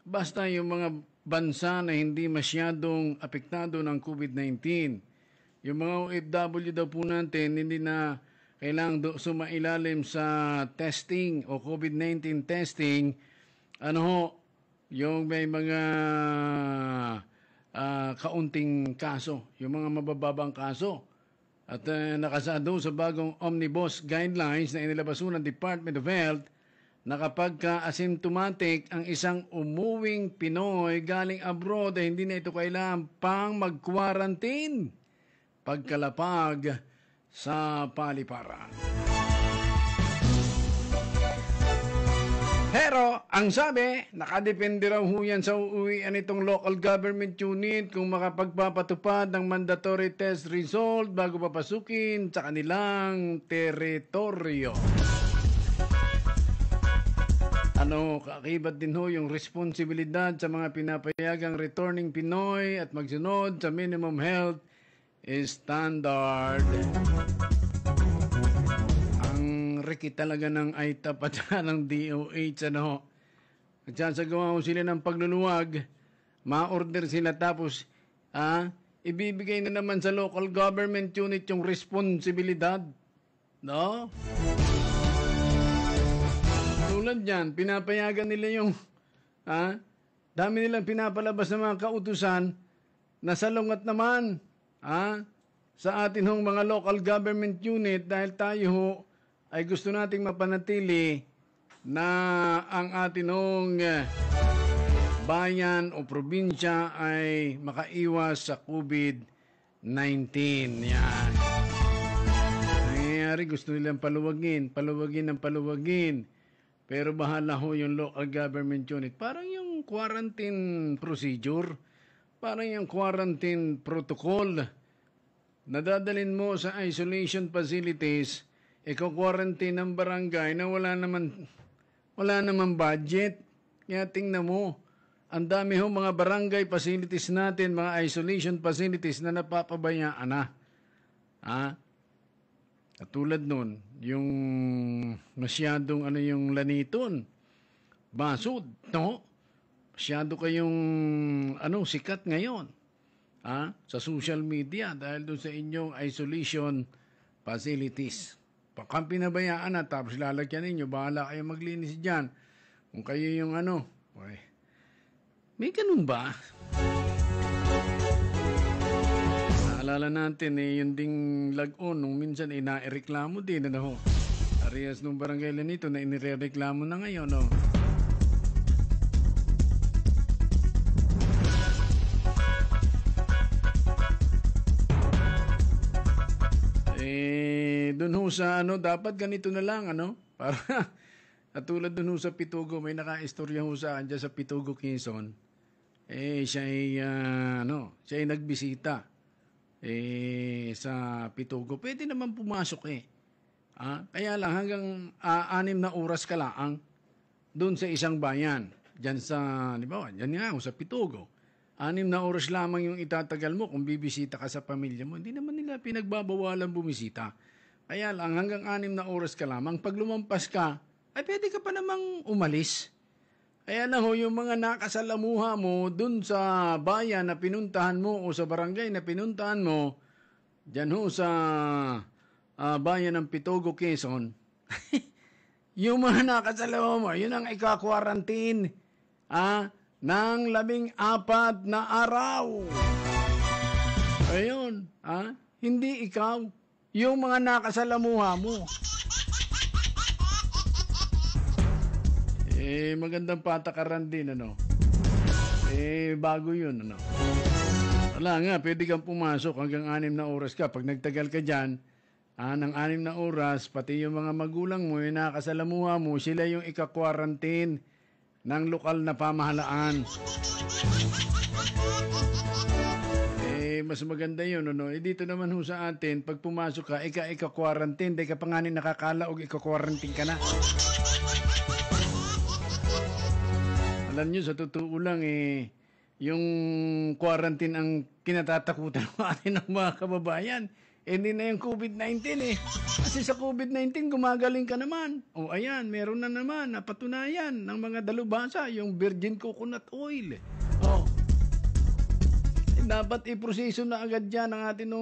Basta yung mga bansa na hindi masyadong apektado ng COVID-19. Yung mga OFW daw po natin, hindi na kailangang sumailalim sa testing o COVID-19 testing. Yung may mga kaunting kaso, yung mga mabababang kaso. At nakasado sa bagong Omnibus Guidelines na inilabaso ng Department of Health na kapag asymptomatic ang isang umuwing Pinoy galing abroad ay hindi na ito kailangan pang mag-quarantine pagkalapag sa paliparan. Pero, ang sabi, nakadepende raw ho yan sa uuwian itong local government unit kung makapagpapatupad ng mandatory test result bago papasukin sa kanilang teritoryo. Kakibat din ho yung responsibilidad sa mga pinapayagang returning Pinoy at magsunod sa minimum health standard. Riki talaga ng ITAP at ng DOH, Nagsasagawa sila ng pagluluwag, ma-order sila tapos, ibibigay na naman sa local government unit yung responsibilidad. No? Tulad dyan, pinapayagan nila yung, dami nilang pinapalabas ng mga kautusan na salungat naman, sa atin hong mga local government unit dahil tayo ho, ay gusto nating mapanatili na ang atinong bayan o probinsya ay makaiwas sa COVID-19. Yan. Nangyayari, gusto nilang paluwagin. Pero bahala ho yung local government unit. Parang yung quarantine procedure, parang yung quarantine protocol. Nadadalin mo sa isolation facilities, iko-quarantine ng barangay na wala naman budget. Kaya tingnan mo, ang dami ho mga barangay facilities natin, mga isolation facilities na napapabayaan na. Katulad nun, yung masyadong yung laniton, basod, no? Masyado kayong sikat ngayon. Sa social media dahil doon sa inyong isolation facilities. Pagka pinabayaan na, tapos lalagyan ninyo, bahala kayo maglinis dyan. Kung kayo yung may ganun ba? Naalala natin, yung ding lag-on, nung minsan, naireklamo din, Arias nung barangay nito na inireklamo na ngayon, Doon ho sa dapat ganito na lang, para katulad doon ho sa Pitugo, may naka-istorya ho sa akin dyan sa Pitugo, Quezon. Siya ay nagbisita sa Pitugo. Pwede naman pumasok Kaya lang hanggang 6 na oras ka lang doon sa isang bayan. Dyan sa, dyan nga sa Pitugo. 6 na oras lamang yung itatagal mo kung bibisita ka sa pamilya mo. Hindi naman nila pinagbabawalan bumisita. Kaya lang, hanggang 6 na oras ka lamang. Pag lumampas ka, ay pwede ka pa namang umalis. Kaya lang yung mga nakasalamuha mo dun sa bayan na pinuntahan mo o sa barangay na pinuntahan mo, dyan sa bayan ng Pitugo, Quezon, yung mga nakasalamuha mo, yun ang ika-quarantine ng 14 na araw. Ayun, hindi ikaw. Yung mga nakasalamuha mo. Magandang patakaran din, bago yun, Wala nga, pwede kang pumasok hanggang 6 na oras ka. Pag nagtagal ka dyan, ng 6 na oras, pati yung mga magulang mo, yung nakasalamuha mo, sila yung ika-quarantine ng lokal na pamahalaan. Mas maganda yun, dito naman ho sa atin, pag pumasok ka, ika-quarantine, di ka pa nga nakakala o ika-quarantine ka na. Alam nyo, sa totoo lang yung quarantine ang kinatatakutan natin ng mga kababayan. Hindi na yung COVID-19 Kasi sa COVID-19, gumagaling ka naman. O ayan, meron na naman, napatunayan ng mga dalubhasa, yung virgin coconut oil. Dapat iproseso na agad dyan ng ating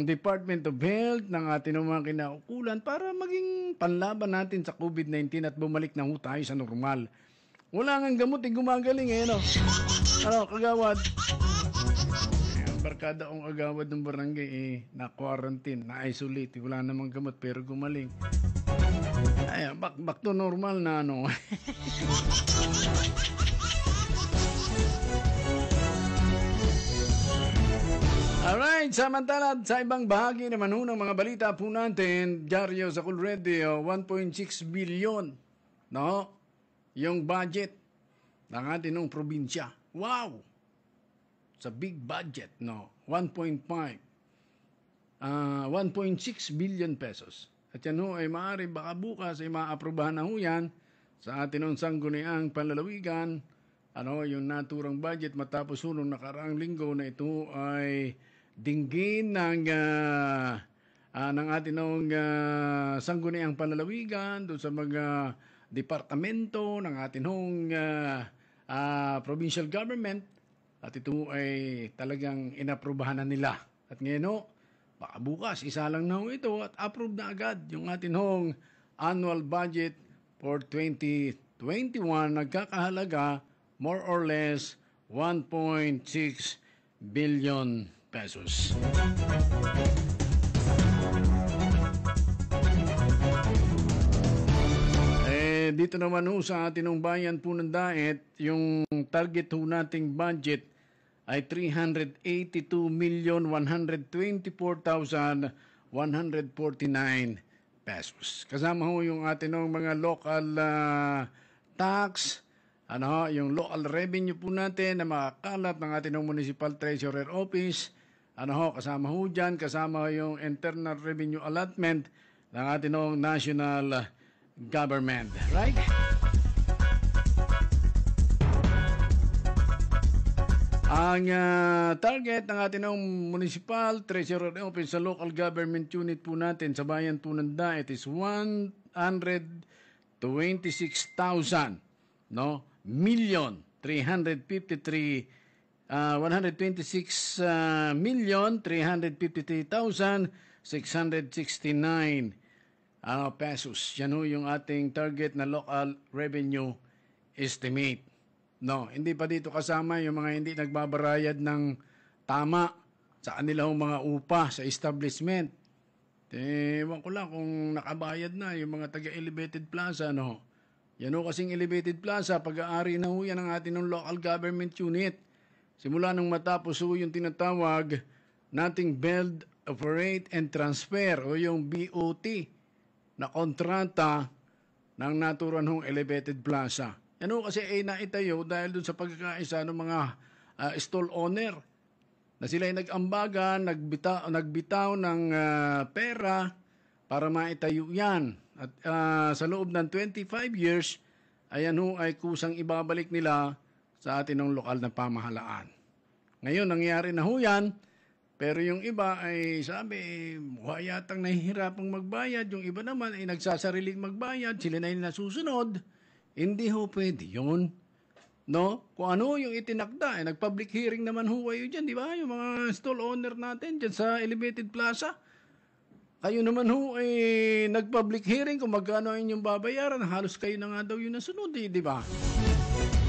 Department of Health, ng ating mga kinaukulan para maging panlaban natin sa COVID-19 at bumalik na tayo sa normal. Wala nga gamot, gumagaling kagawad. Barkada kong agawad ng barangay na-quarantine, na-isolate. Wala namang gamot pero gumaling. Ay, back to normal na Alright, samantala sa ibang bahagi naman ng mga balita po natin, dyaryo sa Cool Radio, 1.6 billion, yung budget ng ating probinsya. Wow! Sa big budget, 1.6 billion pesos. At yan ay maaari baka bukas ay maaprubahan na yan sa ating sangguniang panlalawigan, yung naturang budget matapos nung nakaraang linggo na ito ay dinggin ng ating sangguniang panlalawigan doon sa mga departamento ng ating provincial government. At ito ay talagang inaprubahan na nila. At ngayon, baka bukas, isa lang na ito at approve na agad yung ating annual budget for 2021 nagkakahalaga more or less 1.6 billion pesos. Dito naman sa ating bayan po ng Daet, yung target nating budget ay 382,124,149 pesos. Kasama yung ating mga local tax, yung local revenue po natin na makakalat ng ating Municipal Treasurer Office. Kasama dyan, kasama yung internal revenue allotment ng ating national government. Right? Ang target ng ating Municipal Treasurer Office sa local government unit po natin sa bayan po ng Daet is 126,000 million 126,353,669 pesos. Yan yung ating target na local revenue estimate. Hindi pa dito kasama yung mga hindi nagbabarayad ng tama sa kanilang mga upa sa establishment. Ewan ko lang kung nakabayad na yung mga taga-elevated plaza, Yan kasing elevated plaza, pag-aari na yan ang ating local government unit. Simula nung matapos yung tinatawag nating Build, Operate, and Transfer o yung BOT na kontrata ng naturan elevated plaza. Yan kasi ay naitayo dahil dun sa pagkakaisa ng mga stall owner na sila ay nag-ambagan, nagbitaw ng pera para maitayo yan. At sa loob ng 25 years, ayan ay kusang ibabalik nila sa atin ng lokal na pamahalaan. Ngayon, nangyari na yan, pero yung iba ay sabi, mukha yatang nahihirapang magbayad. Yung iba naman ay nagsasariling magbayad, sila na yung nasusunod. Hindi pwede yun. Kung ano yung itinakda, nag-public hearing naman kayo dyan, di ba? Yung mga stall owner natin dyan sa Elevated Plaza. Kayo naman ay nag-public hearing kung magkano yung babayaran. Halos kayo na nga daw yung nasunod, di ba?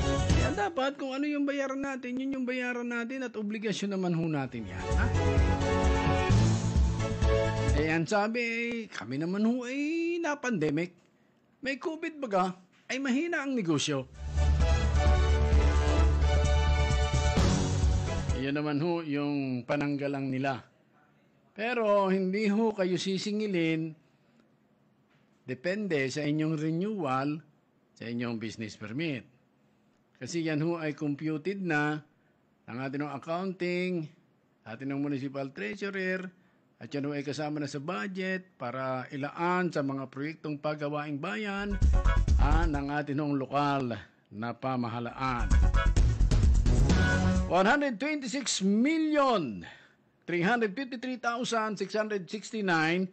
Kaya dapat kung ano yung bayaran natin, yun yung bayaran natin at obligasyon naman natin yan. Ayan sabi, kami naman ay na-pandemic. May COVID baga, ay mahina ang negosyo. Iyan naman yung pananggalang nila. Pero hindi kayo sisingilin, depende sa inyong renewal, sa inyong business permit. Kasi yan ay computed na ng ating accounting, ating municipal treasurer, at yan ay kasama na sa budget para ilaan sa mga proyektong paggawaing bayan ng ating lokal na pamahalaan. 126,353,669.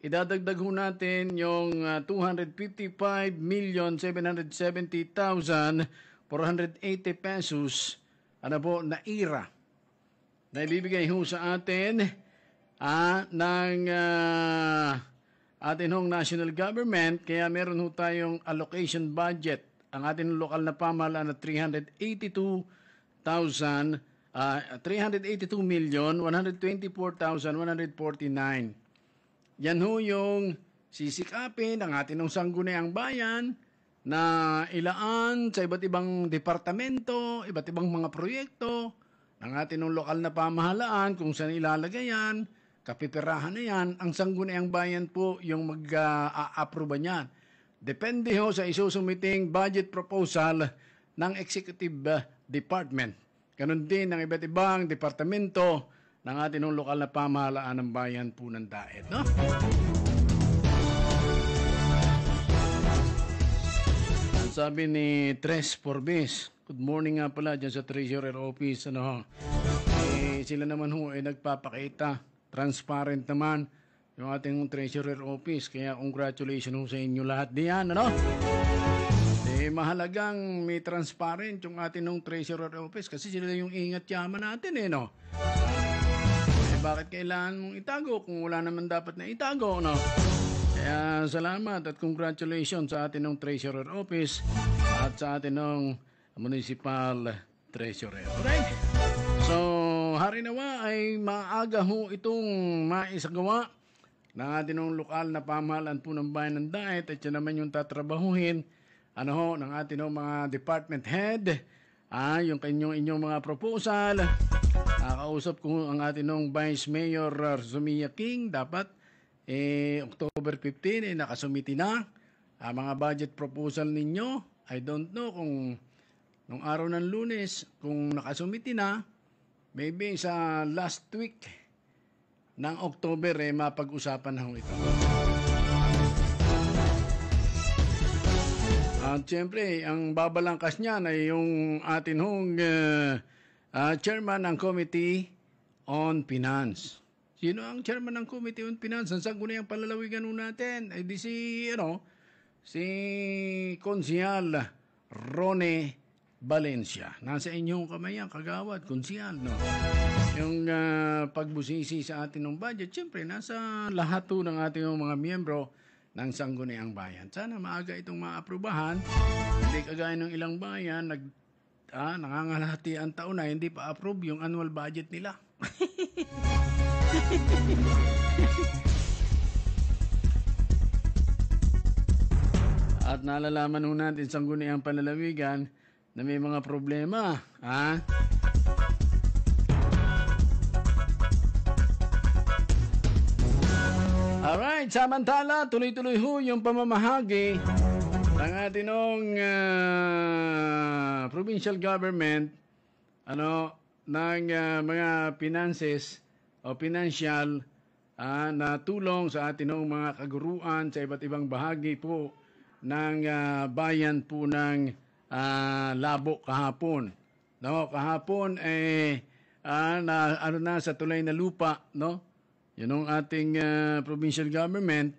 Idadagdag ho natin yung 255,770,480 pesos na IRA na ibibigay ho sa atin ng atin hong national government. Kaya meron ho tayong allocation budget. Ang ating lokal na pamahalaan na 382,124,149. Yan ho yung sisikapin ng ating sangguniang bayan na ilaan sa iba't ibang departamento, iba't ibang mga proyekto ng ating lokal na pamahalaan, kung saan ilalagay yan, kapipirahan na yan, ang sangguniang bayan po yung mag-a-aproba niyan. Depende ho sa isusumiting budget proposal ng Executive Department. Ganon din ng iba't ibang departamento ng ating lokal na pamahalaan ng bayan po ng Daet, no? Sabi ni Tres Forbes, good morning nga pala dyan sa Treasurer Office. Sila naman ho ay nagpapakita, transparent naman yung ating Treasurer Office. Kaya congratulations ho sa inyo lahat diyan, ano? Mahalagang may transparent yung ating Treasurer Office kasi sila yung ingat yaman natin, no? Bakit kailangan mong itago kung wala naman dapat na itago, no? Kaya salamat at congratulations sa atin ng Treasurer Office at sa atin ng Municipal Treasurer. Alright? So, harinawa ay maaga ho itong maisagawa ng atin ng lokal na pamahalaan po ng bayan ng Daet at yan naman yung tatrabahuhin ng atin ng mga department head, yung inyong mga proposal. Nakausap ko ang atin ng Vice Mayor Zumia King. Dapat October 15 nakasumiti na ang mga budget proposal ninyo. I don't know kung nung araw ng Lunes kung nakasumiti na. Maybe sa last week ng October mapag-usapan na ito. At siyempre, ang babalangkas niyan ay yung atin hong chairman ng Committee on Finance. Sino ang chairman ng Committee on Finance? Ang sangguniang palalawigan natin ay di si Konsehal Rone Valencia. Nasa inyong kamay ang kagawad, Konsehal, no? Yung pagbusisi sa atin ng budget, siyempre, nasa lahat ng ating mga miyembro ng sangguniang bayan. Sana maaga itong maaprubahan. Hindi kagaya ng ilang bayan, nangangalahati ang taon na hindi pa approve yung annual budget nila. At nalalaman ho natin sa sangguniang panlalawigan na may mga problema. Alright, samantala, tuloy-tuloy ho yung pamamahagi ng ating provincial government ng mga finances o financial na tulong sa ating mga kaguruan sa iba't ibang bahagi po ng bayan po ng Labo kahapon. No, kahapon sa tulay na lupa, no? Yun ang ating provincial government.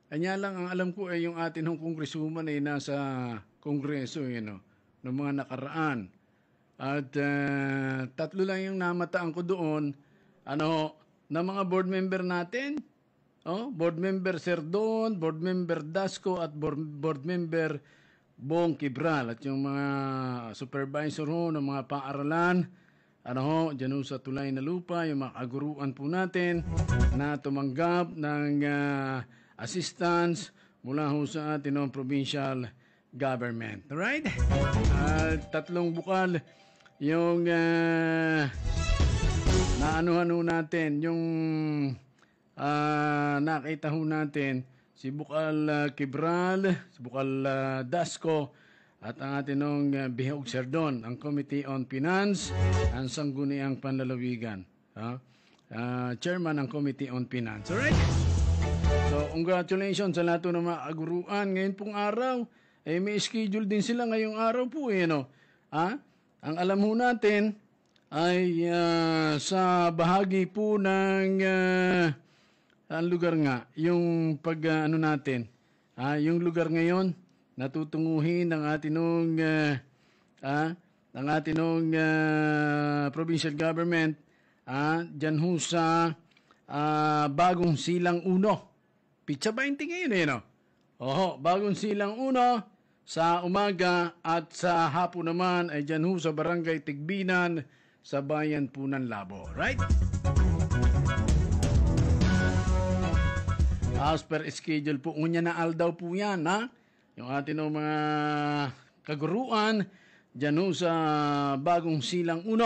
Kanya lang ang alam ko ay yung ating kongresuman ay nasa kongreso, noong mga nakaraan. At tatlo lang yung namataan ko doon, na mga board member natin. Board member Serdon, board member Dasco, at board member Bong Kibral. At yung mga supervisor ng mga paaralan, dyan sa tulay na lupa, yung mga kaguruan po natin na tumanggap ng assistance mula ho sa ating provincial government. Alright? Tatlong bukal yung naanuhan ho natin, yung nakita ho natin si Bukal Kibral, si Bukal Dasco, at ang ating Bihog Serdon, ang Committee on Finance, ang sangguniang panlalawigan. Chairman ng Committee on Finance. Alright? So, congratulations sa lahat ng mga kaguruan. Ngayon pong araw may schedule din sila ngayong araw po no? Ang alam ho natin ay sa bahagi po ng ang lugar nga, yung natin, yung lugar ngayon, natutunguhin ng ating provincial government, dyan ho sa Bagong Silang 1. Pitsa 20 ngayon no? Bagong Silang 1 sa umaga at sa hapon naman ay dyan ho sa Barangay Tigbinan sa bayan po ng Labo. Right? As per schedule po, unya na aldaw po yan, yung ating mga kaguruan, dyan ho sa Bagong Silang 1.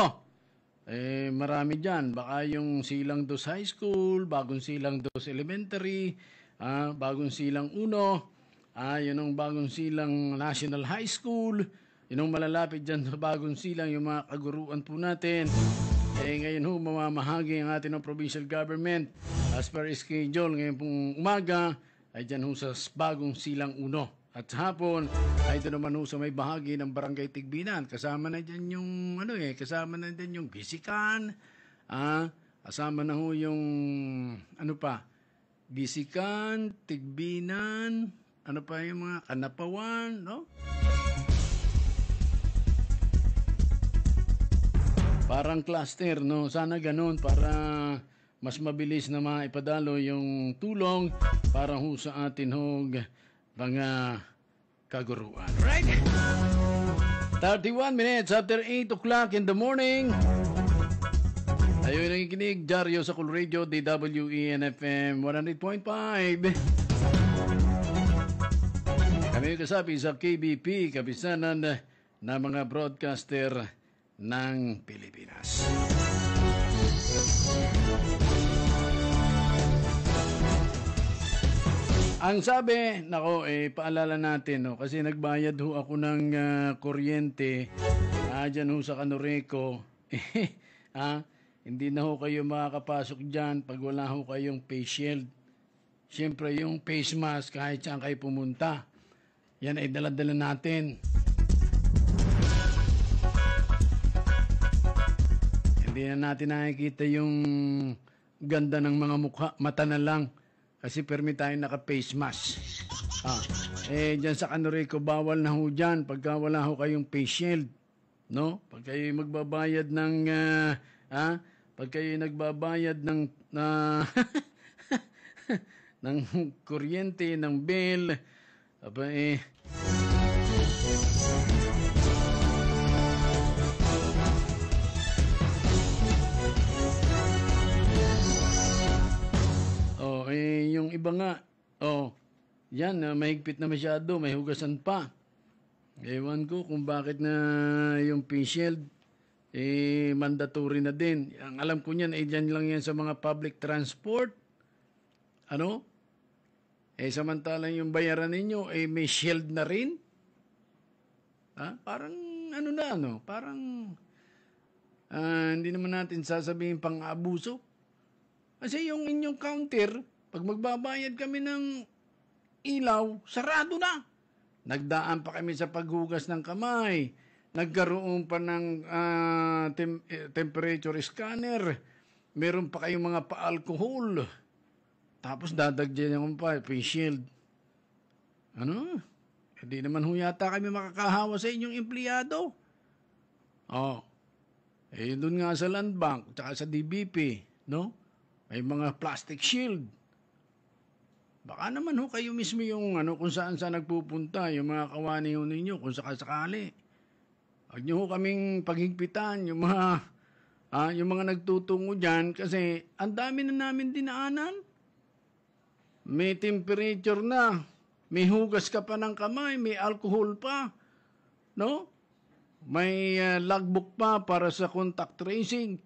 Marami dyan. Baka yung Silang 2 High School, Bagong Silang 2 Elementary, Bagong Silang 1, yun ang Bagong Silang National High School, yun ang malalapit dyan sa Bagong Silang, yung mga kaguruan po natin. Ngayon ho, mamamahagi ang ating provincial government as per schedule. Ngayon pong umaga ay dyan ho sa Bagong Silang 1. At sa hapon ay ito naman ho sa may bahagi ng Barangay Tigbinan. Kasama na dyan yung kasama na dyan yung Gisikan. Kasama na ho yung Gisikan, Tigbinan, yung mga Kanapawan, no? Parang cluster, no? Sana ganun para mas mabilis na maipadalo yung tulong para ho sa atin mga kaguruan. Right? 31 minutes after 8 o'clock in the morning. Tayo nakikinig, Jaryo sa Cool Radio, DWEN-FM 100.5. Kami kasabi sa KBP, kapisanan na mga broadcaster ng Pilipinas. Ang sabi, paalala natin, kasi nagbayad ho ako ng kuryente dyan ho sa Canoreco. Hindi na ho kayo makakapasok dyan pag wala ho kayong face shield. Siyempre, yung face mask, kahit saan kayo pumunta, yan ay dala-dala natin. Hindi na natin nakikita yung ganda ng mga mukha, mata na lang. Kasi permit tayo naka-face mask. Dyan sa Canoreco, bawal na ho dyan pagka wala ho kayong face shield. No? Pag kayo magbabayad ng, pag kayo nagbabayad ng, ng kuryente, ng bill, yung iba nga, yan, mahigpit na masyado, may hugasan pa. Ewan ko kung bakit na yung face shield, mandatory na din. Ang alam ko niyan, dyan lang yan sa mga public transport. Samantalang yung bayaran ninyo, may shield na rin. Parang, parang, hindi naman natin sasabihin pang-abuso. Kasi yung inyong counter, pag magbabayad kami ng ilaw, sarado na. Nagdaan pa kami sa paghugas ng kamay. Nagkaroon pa ng temperature scanner. Meron pa kayong mga pa-alcohol. Tapos dadagyan yung face shield. Hindi naman yata kami makakahawa sa inyong empleyado. Doon nga sa Land Bank, tsaka sa DBP, no? May mga plastic shield. Baka naman kayo mismo yung kung saan nagpupunta, yung mga kawani ninyo, kung sakasakali. Huwag nyo kaming paghigpitan, yung mga nagtutungo dyan, kasi ang dami na namin dinaanan. May temperature na, may hugas ka pa ng kamay, may alcohol pa, no? May logbook pa para sa contact tracing.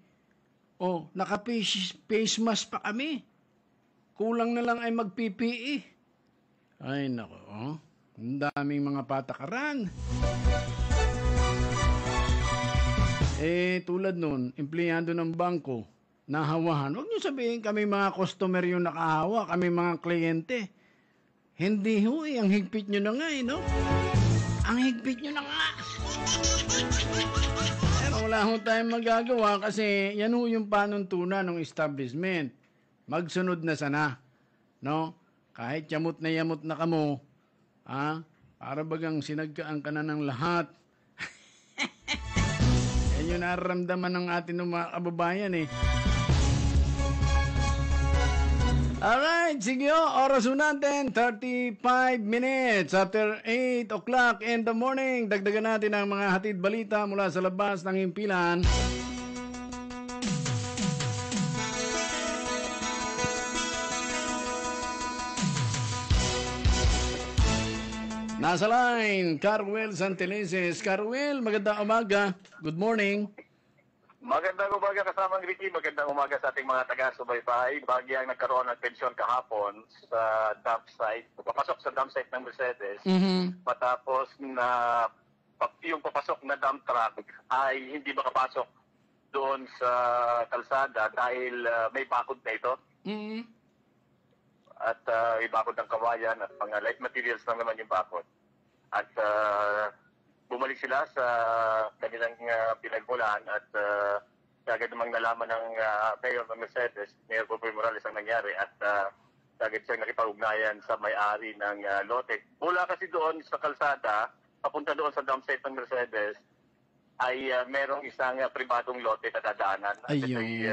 Naka-face mask pa kami. Kulang na lang ay mag-PPE. Ay, nako. Ang daming mga patakaran. Tulad nun, empleyado ng bangko, nahawahan. Huwag niyo sabihin kami mga customer yung nakahawa, kami mga kliyente. Hindi ang higpit nyo na nga, no? Ang higpit nyo na nga. Pero wala ho tayong magagawa kasi yan ho yung panuntunan ng establishment. Magsunod na sana. No? Kahit yamot na kamo, para bagang sinagkaan ka na ng lahat. Yan yung nararamdaman ng ating mga kababayan eh. Alright, sige o, oras ho natin, 35 minutes after 8 o'clock in the morning. Dagdagan natin ang mga hatid balita mula sa labas ng himpilan. Nasa line, Carwell Santelices. Carwell, magandang umaga. Good morning. Magandang umaga kasamang Ricky, magandang umaga sa ating mga taga-subaybay. Bagyang nagkaroon ng tensyon kahapon sa dump site, papasok sa dump site ng Mercedes, matapos na yung papasok na dump truck ay hindi makapasok doon sa kalsada dahil may bakod na ito. At may bakod ng kawayan at mga light materials lang naman yung bakod. At bumalik sila sa kanilang pinagmulan at kagad namang nalaman ng Mayor ng Mercedes, Mayor Popoy Morales ang nangyari at kagad siyang nakipag-ugnayan sa may-ari ng lote. Mula kasi doon sa kalsada, papunta doon sa dump site ng Mercedes, ay merong isang pribadong lote na dadaanan. At ito'y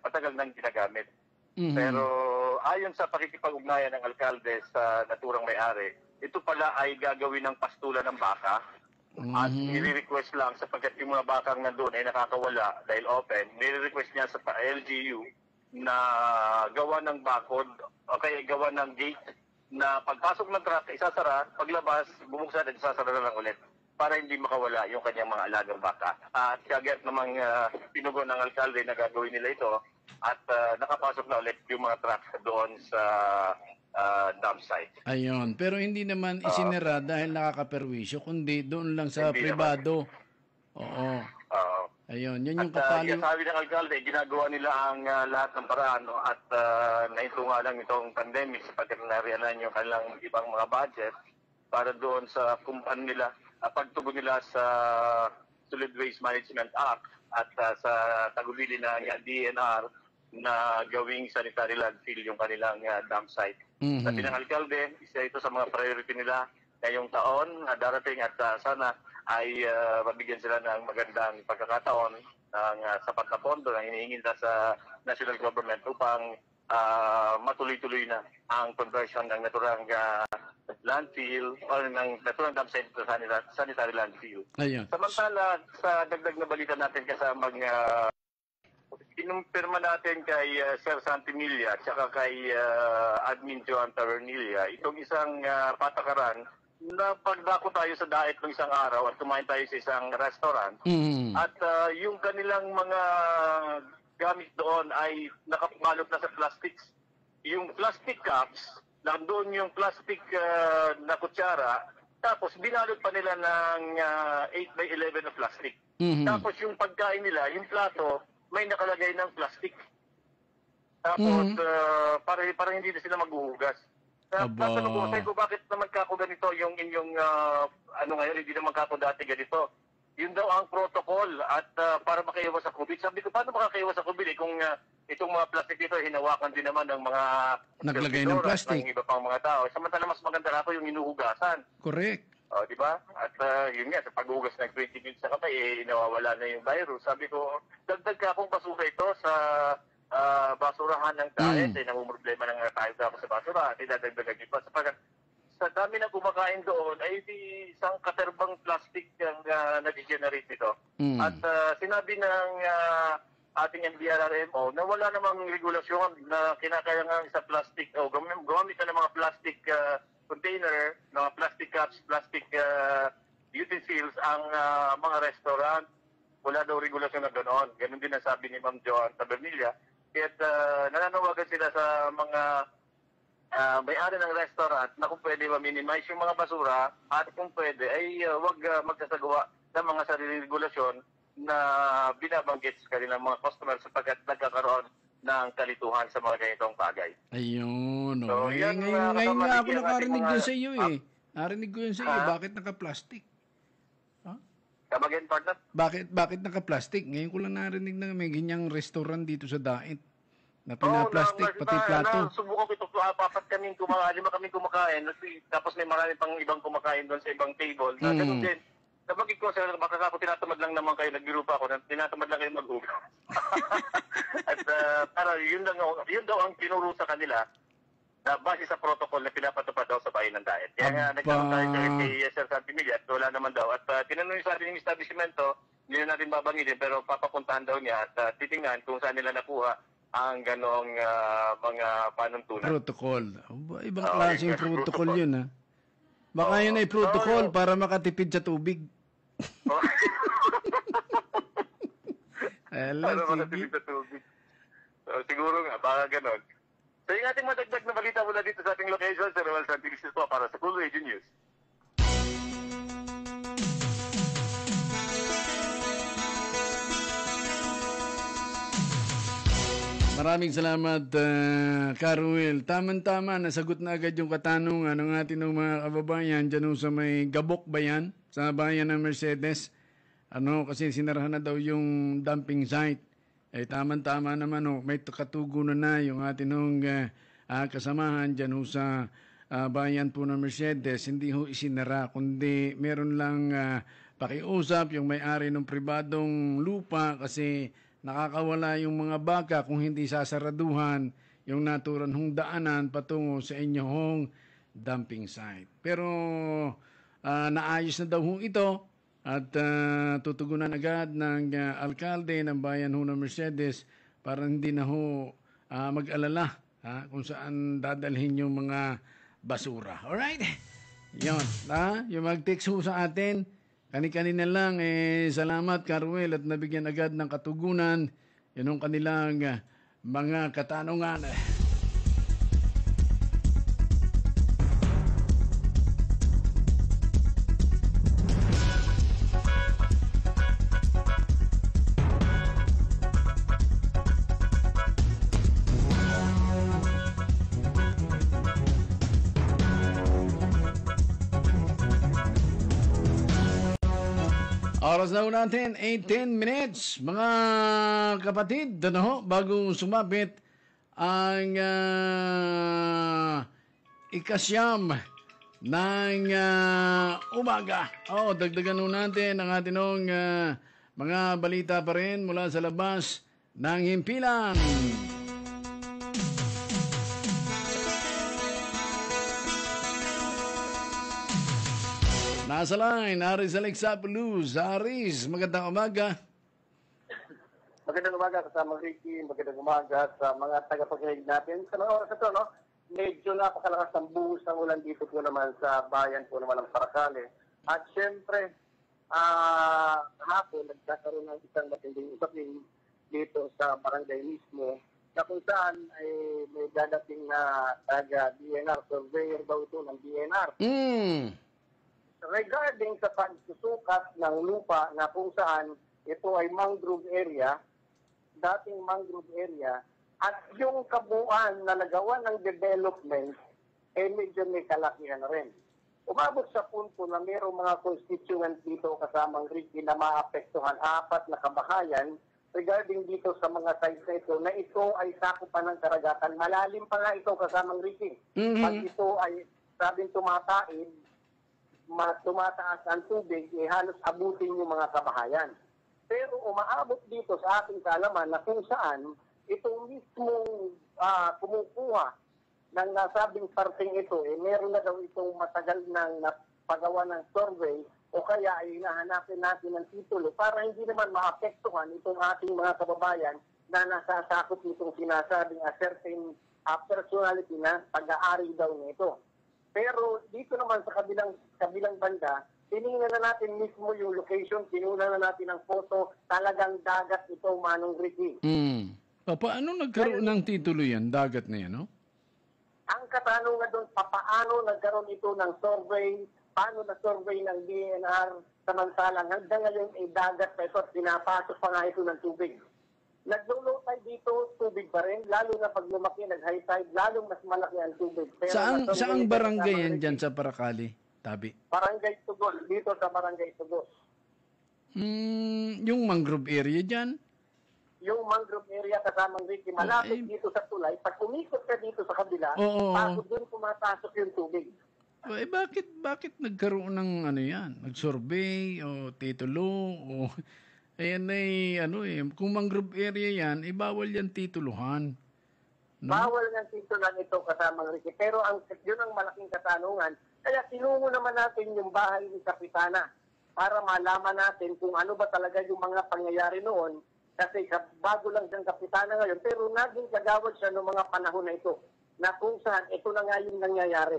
patagal nang ginagamit. Pero ayon sa pakikipag-ugnayan ng alkalde sa naturang may-ari, ito pala ay gagawin ng pastulan ng baka. At nire-request lang sapagkat yung mga bakang nandun ay nakakawala dahil open, nire-request niya sa LGU na gawa ng bakod o kaya gawa ng gate na pagpasok ng truck, isasara, paglabas, bumuksan at isasara na lang ulit para hindi makawala yung kanyang mga alagang baka. At kagad namang pinugon ng alkalde na gagawin nila ito at nakapasok na ulit yung mga truck doon sa dump site. Ayun. Pero hindi naman isinira dahil nakakaperwisyo, kundi doon lang sa pribado. Oo. Ayun. Yan yung kapalo. At sabi ng alkalde, ginagawa nila ang lahat ng paraan at naito nga lang itong pandemic sapagkat nariyanan yung kanilang ibang mga budget para doon sa kumpan nila, pagtugon nila sa Solid Waste Management Act at sa tagubili na DNR na gawing sanitary landfill yung kanilang dump site. Sabi ng alkalde, isa ito sa mga priority nila ngayong taon na darating at sana ay mabigyan sila ng magandang pagkakataon ng sapat na pondo na hinihingi nila sa national government upang matuloy-tuloy na ang conversion ng naturang landfill o ng naturang dump site sa sanitary landfill. Ayun. Samantala, sa dagdag na balita natin kasamang inumpirma natin kay Sir Santimilla at saka kay Admin Joan Tavernilla itong isang patakaran na pagdako tayo sa diet ng isang araw at kumain tayo sa isang restaurant at yung kanilang mga gamit doon ay nakabalot na sa plastics. Yung plastic cups, nandoon yung plastic na kutsara, tapos binalot pa nila ng 8x11 na plastic. Tapos yung pagkain nila, yung plato, may nakalagay ng plastic. Tapos, para hindi na sila maghuhugas. Tatanong ko, sabi ko, bakit naman kako ganito yung inyong, ngayon, hindi naman kako dati ganito. Yun daw ang protocol at para makaiwas sa COVID. Sabi ko, paano makakaiwas sa COVID kung itong mga plastic dito, hinawakan din naman ng mga naglagay ng plastic. Ng iba pang mga tao. Samantala, mas maganda na ako yung inuhugasan. Correct. Di ba? At yun nga, sa paghugas ng 20 minutes sa kamay, nawawala na yung virus. Sabi ko, dagdag ka akong basura ito sa basurahan ng tayo. Namumroblema ng tayo sa basurahan. Idadagdagan nyo pa. Sapagkat sa dami na kumakain doon, ay isang katerbang plastic ang nag-generate nito. At sinabi ng ating NBRRMO na wala namang regulasyon na kinakailangan sa plastic o gumamit na ng mga plastic container, mga plastic cups, plastic utensils ang mga restaurant. Wala daw regulasyon na ganoon. Ganon din ang sabi ni Ma'am Joan Tabernilla. Kaya nananawagan sila sa mga may-ari ng restaurant na kung pwede ma-minimize yung mga basura at kung pwede ay wag magkasagawa ng mga sariling regulasyon na binabanggit sa kanilang mga customers sapagkat nagkakaroon ng kalituhan sa mga ganitong bagay. Ayun. So, ngayon nga ako nakarinig din sa iyo eh. Narinig ko yun sa iyo. Bakit naka-plastic? Come again, partner? Bakit naka-plastic? Ngayon ko lang narinig na may ganyang restaurant dito sa Dait na pina-plastic, pati plato. Subukan ko ito, lima kaming kumakain, tapos may marami pang ibang kumakain doon sa ibang table. Ganun din. Nabagay ko, baka ako tinatamad lang naman kayo, nagbiro pa ako, tinatamad lang kayo mag-ugaw. At para yun daw ang tinuro sa kanila, na base sa protocol na pinapatupad daw sa bayan ng Dait. Kaya nga, nagkaroon tayo kay Sir Santimilla at wala naman daw. At tinanong sa atin yung establishmento, hindi na natin babangitin, pero papapuntahan daw niya at titingnan kung saan nila nakuha ang ganong mga panuntunan. Protocol. Ibang klaseng protocol yun, ha? Baka yun ay protocol para makatipid sa tubig. Para makatipid sa tubig. Siguro nga, baka ganon. So yung ating madagdag na balita mula dito sa ating location, Sir Roel Santilis po para sa Cool Radio News. Maraming salamat, Caruel. Tama-tama, nasagot na agad yung katanungan ng ating mga kababayan dyan sa may Gabok ba yan? Sa bayan ng Mercedes. Kasi sinarahan na daw yung dumping site. Tama-tama naman, may katugunan na yung ating kasamahan dyan sa bayan po ng Mercedes. Hindi ho isinara, kundi meron lang pakiusap yung may-ari ng pribadong lupa kasi nakakawala yung mga baka kung hindi sasaraduhan yung naturan hong daanan patungo sa inyong dumping site. Pero naayos na daw hong ito at tutugunan agad ng alkalde ng bayan ho ng Mercedes para hindi na ho mag-alala kung saan dadalhin yung mga basura. Alright? Yun. Yung mag-text ho sa atin, kani-kanina lang, salamat, Caruel, at nabigyan agad ng katugunan. Yun ang kanilang mga katanungan. Oras na ho natin, 18 minutes. Mga kapatid, bago sumapit ang ikasyam ng umaga. Dagdagan ho natin ang ating mga balita pa rin mula sa labas ng himpilan. Nasa line, Aris Alexapoulos. Aris, magandang umaga. Magandang umaga kasama Ricky, magandang umaga sa mga tagapakinig natin. Sa mga oras ito, medyo napakalakas ng buhos ng ulan dito po naman sa bayan po naman ng Paracale. At syempre, hapon, nagkakaroon ng isang matinding usapin dito sa barangay mismo na kung saan ay may dadating na taga-DNR, surveyor daw ito ng DNR. Regarding sa pagsusukat ng lupa na kung saan ito ay mangrove area, dating mangrove area, at yung kabuuan na nagawa ng development, medyo may kalakihan rin. Umabot sa punto na mayroong mga constituent dito kasamang Ricky na maapektuhan 4 na kabahayan regarding dito sa mga sites na ito, na ito ay sakupan ng karagatan. Malalim pa nga ito kasamang Ricky. Pag ito ay sabing tumataas ang tubig, halos abutin yung mga kabahayan. Pero umaabot dito sa ating kaalaman na kung saan itong mismong kumukuha ng nasabing parting ito, meron na daw itong matagal ng napagawa ng survey o kaya ay hinahanapin natin ng titulo para hindi naman maapektuhan itong ating mga kababayan na nasasakop nitong sinasabing a certain personality na pag-aari daw nito. Pero dito naman sa kabilang banda, tinignan na natin mismo yung location, tinuna na natin ang photo, talagang dagat ito, Manong Ricky. Paano nagkaroon ng titulo yan? Dagat na yan, no? Ang katanungan doon, paano nagkaroon ito ng survey, paano na-survey ng DNR, samantalang hanggang ngayon ay dagat pa ito at pinapasok pa nga ito ng tubig. Nag-low tide dito, tubig pa rin, lalo na pag lumaki, nag-high tide, lalong mas malaki ang tubig. Pero Saang barangay yan dyan sa Paracale? Tabi. Barangay Tugos, dito sa Barangay Tugos. Yung mangrove area dyan? Yung mangrove area kasamang Ricky, malapit dito sa tulay. Pag umikot ka dito sa kabila, bago doon pumapasok yung tubig. Eh, bakit nagkaroon ng ano yan? Nag-survey o titulo o... Ayan ay, kung mangrove area yan, bawal yan tituluhan. No? Bawal ng titulan ito kasamang Ricky. Pero yun ang malaking katanungan. Kaya tinungo naman natin yung bahay ni Kapitana para malaman natin kung ano ba talaga yung mga pangyayari noon. Kasi bago lang siyang Kapitana ngayon. Pero naging kagawad siya noong mga panahon na ito. Na kung saan ito na nga yung nangyayari.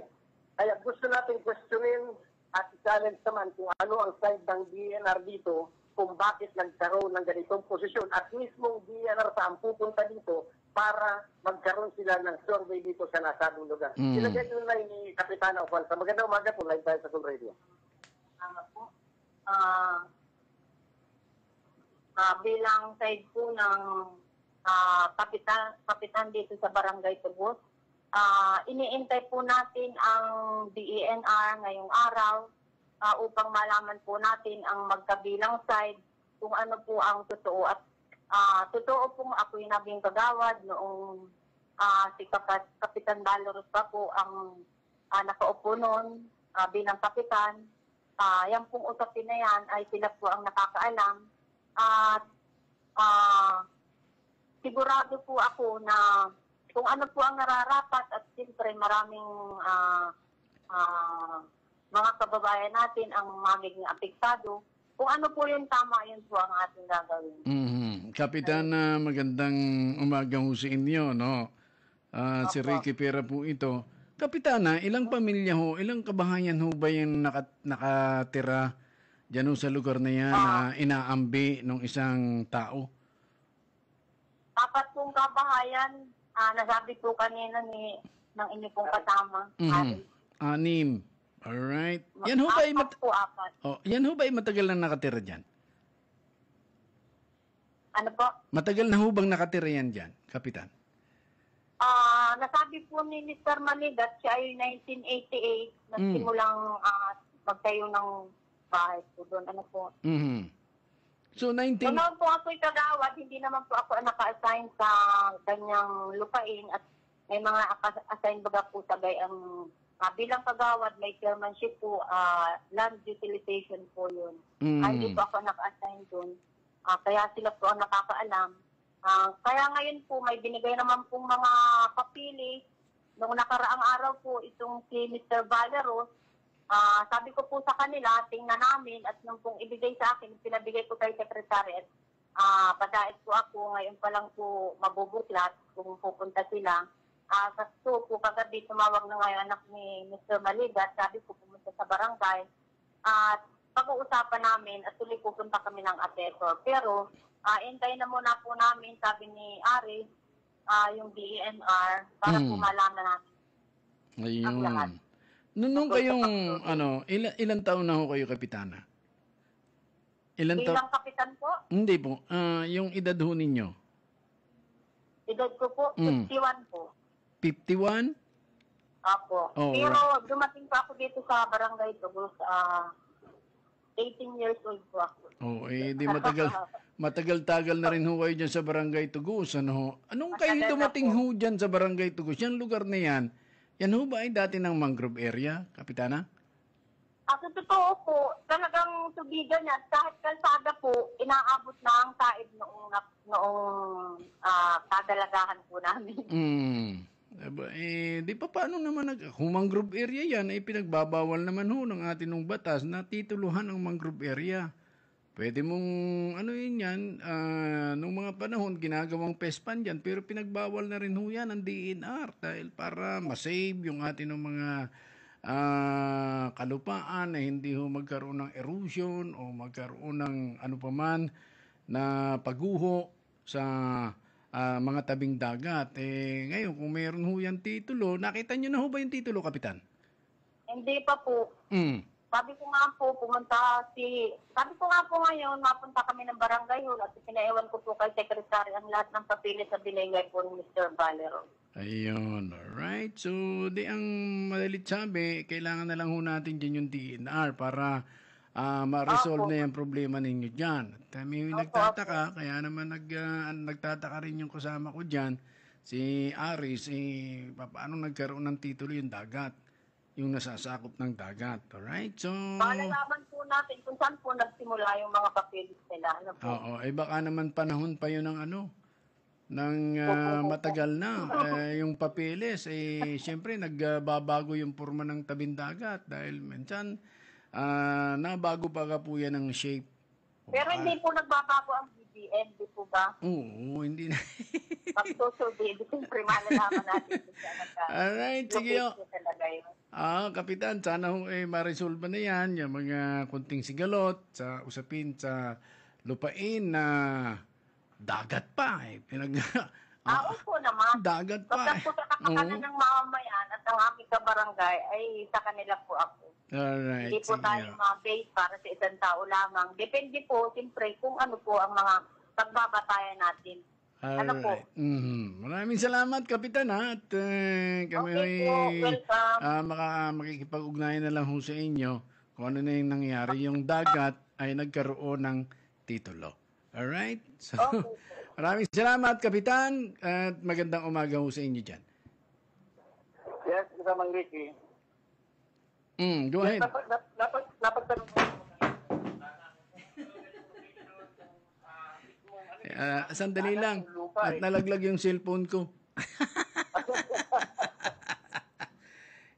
Kaya gusto natin questionin at challenge naman kung ano ang side ng DNR dito, kung bakit nagkaroon ng ganitong posisyon at mismong DNR saan pupunta dito para magkaroon sila ng survey dito sa nasabing lugar. Ilagay nyo na ni Kapitana Ofalsa. Magandang umaga po, live tayo sa Soul Radio. Po. Bilang side po ng kapitan dito sa Barangay Tugos, iniintay po natin ang DENR ngayong araw upang malaman po natin ang magkabilang side kung ano po ang totoo. At totoo pong ako'y naging kagawad noong si Kapitan Daloros pa po ang nakaupo noon bilang kapitan. Yan pong usapin na yan ay sila po ang nakakaalam. At sigurado po ako na kung ano po ang nararapat at siyempre maraming mga kababayan natin ang magiging apektado. Kung ano po yung tama, yun po ang ating gagawin. Kapitana, magandang umaga ho sa inyo, no? Si Ricky Pera po ito. Kapitana, ilang pamilya ho, ilang kabahayan ho ba yung nakatira dyan ho sa lugar na yan na inaambi ng isang tao? 4 pong kabahayan, nasabi po kanina ng inyo pong kasama. 6. Alright. Yan ho ba yan ho ba matagal na nakatira dyan? Ano po? Matagal na ho bang nakatira yan dyan, Kapitan? Nasabi po ni Mr. Manigat, siya ay 1988, nagsimulang magtayo ng bahay po doon. Ano po? So, Noon po ako'y kagawad, hindi naman po ako naka-assign sa kanyang lupain at may mga assign baga po sa gayang bilang kagawad, may chairmanship po, land utilization po yun. Hindi po ako naka-assign doon. Kaya sila po ang nakakaalam. Kaya ngayon po, may binigay naman pong mga papili. Noong nakaraang araw po, itong si Mr. Valeros, sabi ko po sa kanila, tingnan namin at nung pong ibigay sa akin, pinabigay ko kay Secretary at padait po ako, ngayon pa lang po mabubuklat kung pupunta sila. Kaso po kagabi tumawag na ngayon anak ni Mr. Maligat, sabi ko pumunta sa barangay at pag-uusapan namin at tuloy pupunta kami ng assessor. Pero hintayin na muna po namin, sabi ni Ari, yung DENR para po malaman natin ang lahat. Nung kayong, ilang taon na ho kayo, Kapitana? Bilang kapitan po? Hindi po. Yung edad ho ninyo? Edad ko po, 51 po. 51? Apo. Pero dumating pa ako dito sa Barangay Tugos, 18 years old po ako. Di matagal-tagal na rin ho kayo dyan sa Barangay Tugos. Anong kayo dumating ho dyan sa Barangay Tugos? Yan lugar na yan ho ba ay dati ng mangrove area, Kapitana? Sa totoo po, talagang tubigan yan. Kahit kalsada po, inaabot na ang taib noong kadalagahan po namin. Di pa paano naman kung mangrove area yan, ay pinagbabawal naman ho ng ating batas na tituluhan ang mangrove area. Pwede mong, nung mga panahon, ginagawang PESPAN dyan, pero pinagbawal na rin ho yan ang DNR dahil para masave yung ating mga kalupaan na hindi ho magkaroon ng erosion o magkaroon ng ano paman na pagguho sa mga tabing dagat. Ngayon, kung mayroon ho yan titulo, nakita nyo na ho ba yung titulo, Kapitan? Hindi pa po. Sabi ko nga po, sabi ko nga po ngayon, mapunta kami ng barangay hall at pinaiwan ko po kay Secretary ang lahat ng papilis sa binigay po ni Mr. Valero. Ayun, alright. So, di ang madalit sabi, kailangan na lang ho natin dyan yung DNR para ma-resolve na yung problema ninyo dyan. At may nagtataka, kaya naman nagtataka rin yung kasama ko dyan, si Aris, paano nagkaroon ng titulo yung dagat? Yung nasasakop ng dagat. Alright? So, malalaman po natin kung saan po nagsimula yung mga papilis nila. Ano po? Oo, baka naman panahon pa yun ng matagal na. Yung papilis, siyempre nagbabago yung forma ng tabing dagat dahil minsan nabago pa po yan ng shape. Pero hindi po nagbabago ang BBM, di po ba? Oo, hindi na. Pag-social siyempre malalaman natin kung saan alright, sige o. Kapitan, sana ma-resolve na yan, yung mga kunting sigalot sa usapin sa lupain na dagat pa. Opo naman. Dagat pa. Basta po sa kapakanan ng mamamayan at ang aming kabarangay ay sa kanila po ako. Alright. Hindi po tayo mga-base para sa isang tao lamang. Depende po, siyempre, kung ano po ang mga pagbabatayan natin. Ano po? Maraming salamat, Kapitan. At kami makikipag-ugnayan na lang ho sa inyo kung ano na yung nangyari. Yung dagat ay nagkaroon ng titulo. Alright? So, maraming salamat, Kapitan. At magandang umaga ho sa inyo dyan. Yes, kasamang Ricky. Go ahead. Napagtanong ko. Sandali lang. At nalaglag yung cellphone ko.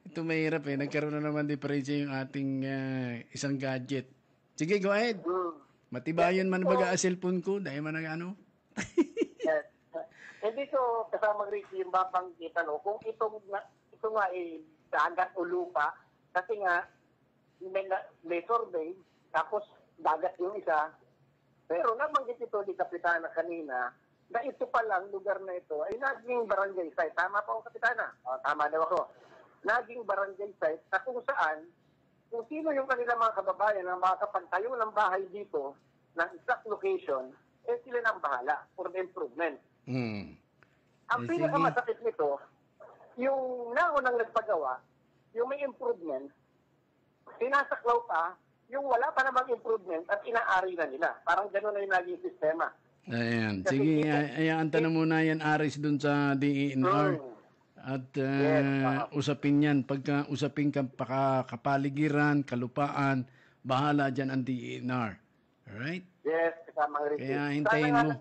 Ito mahirap Nagkaroon na naman diferensya yung ating isang gadget. Sige, go ahead. Matibayan man baga ang cellphone ko. Dahil man Yes. Hindi so kasama Ricky yung babanggitan kung ito nga dagat o lupa kasi nga may survey tapos dagat yung isa. Pero nabanggit ito ni Kapitana kanina na ito palang lugar na ito ay naging barangay site. Tama pa ako, Kapitana? Tama daw ako. Naging barangay site na kung saan, kung sino yung kanila mga kababayan na makakapagtayo ng bahay dito ng exact location, sila nang bahala for the improvement. Ang pinakamasakit nito, yung naunang nagpagawa, yung may improvement, sinasaklaw pa, yung wala pa namang improvement at inaari na nila. Parang gano'n na yung naging sistema. Ayan. Sige, ayaan na muna yan, Aris, dun sa DENR. At usapin yan. Pagka usapin kapaligiran, kalupaan, bahala dyan ang DENR. Alright? Yes, kasamang Ricky. Kaya hintayin mo.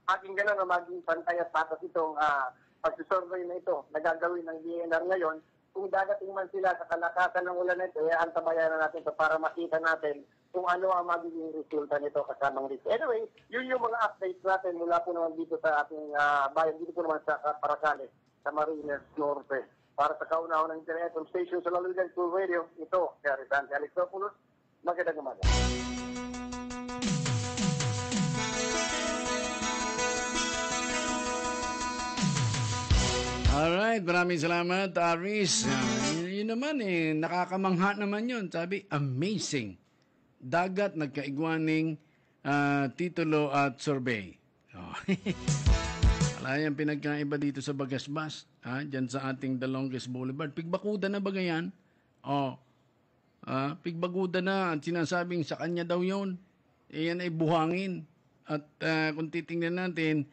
Maging gano'n na maging pantay at patas itong pagsusurvey na ito na gagawin ng DENR ngayon. Kung dadating man sila sa kalakasan ng ulan nito, antabayan na natin ito para makita natin kung ano ang magiging resulta nito kasamang Ricky. Anyway, yun yung mga updates natin mula po naman dito sa ating bayan, dito po naman sa Paracales, sa Marines Norte. Para sa kauna-unang internet station sa Lalawigan School Radio, ito, si Arizante Alexopoulos. Magandang umaga. Alright, maraming salamat, Aris. Yun naman nakakamangha naman yun. Sabi, amazing. Dagat nagkaigwaning titulo at survey. Wala yan pinagkaiba dito sa Bagasbas. Diyan sa ating The Longest Boulevard. Pigbakuda na ba yan? Pigbakuda na at sinasabing sa kanya daw yun. Yan ay buhangin. At kung titingnan natin,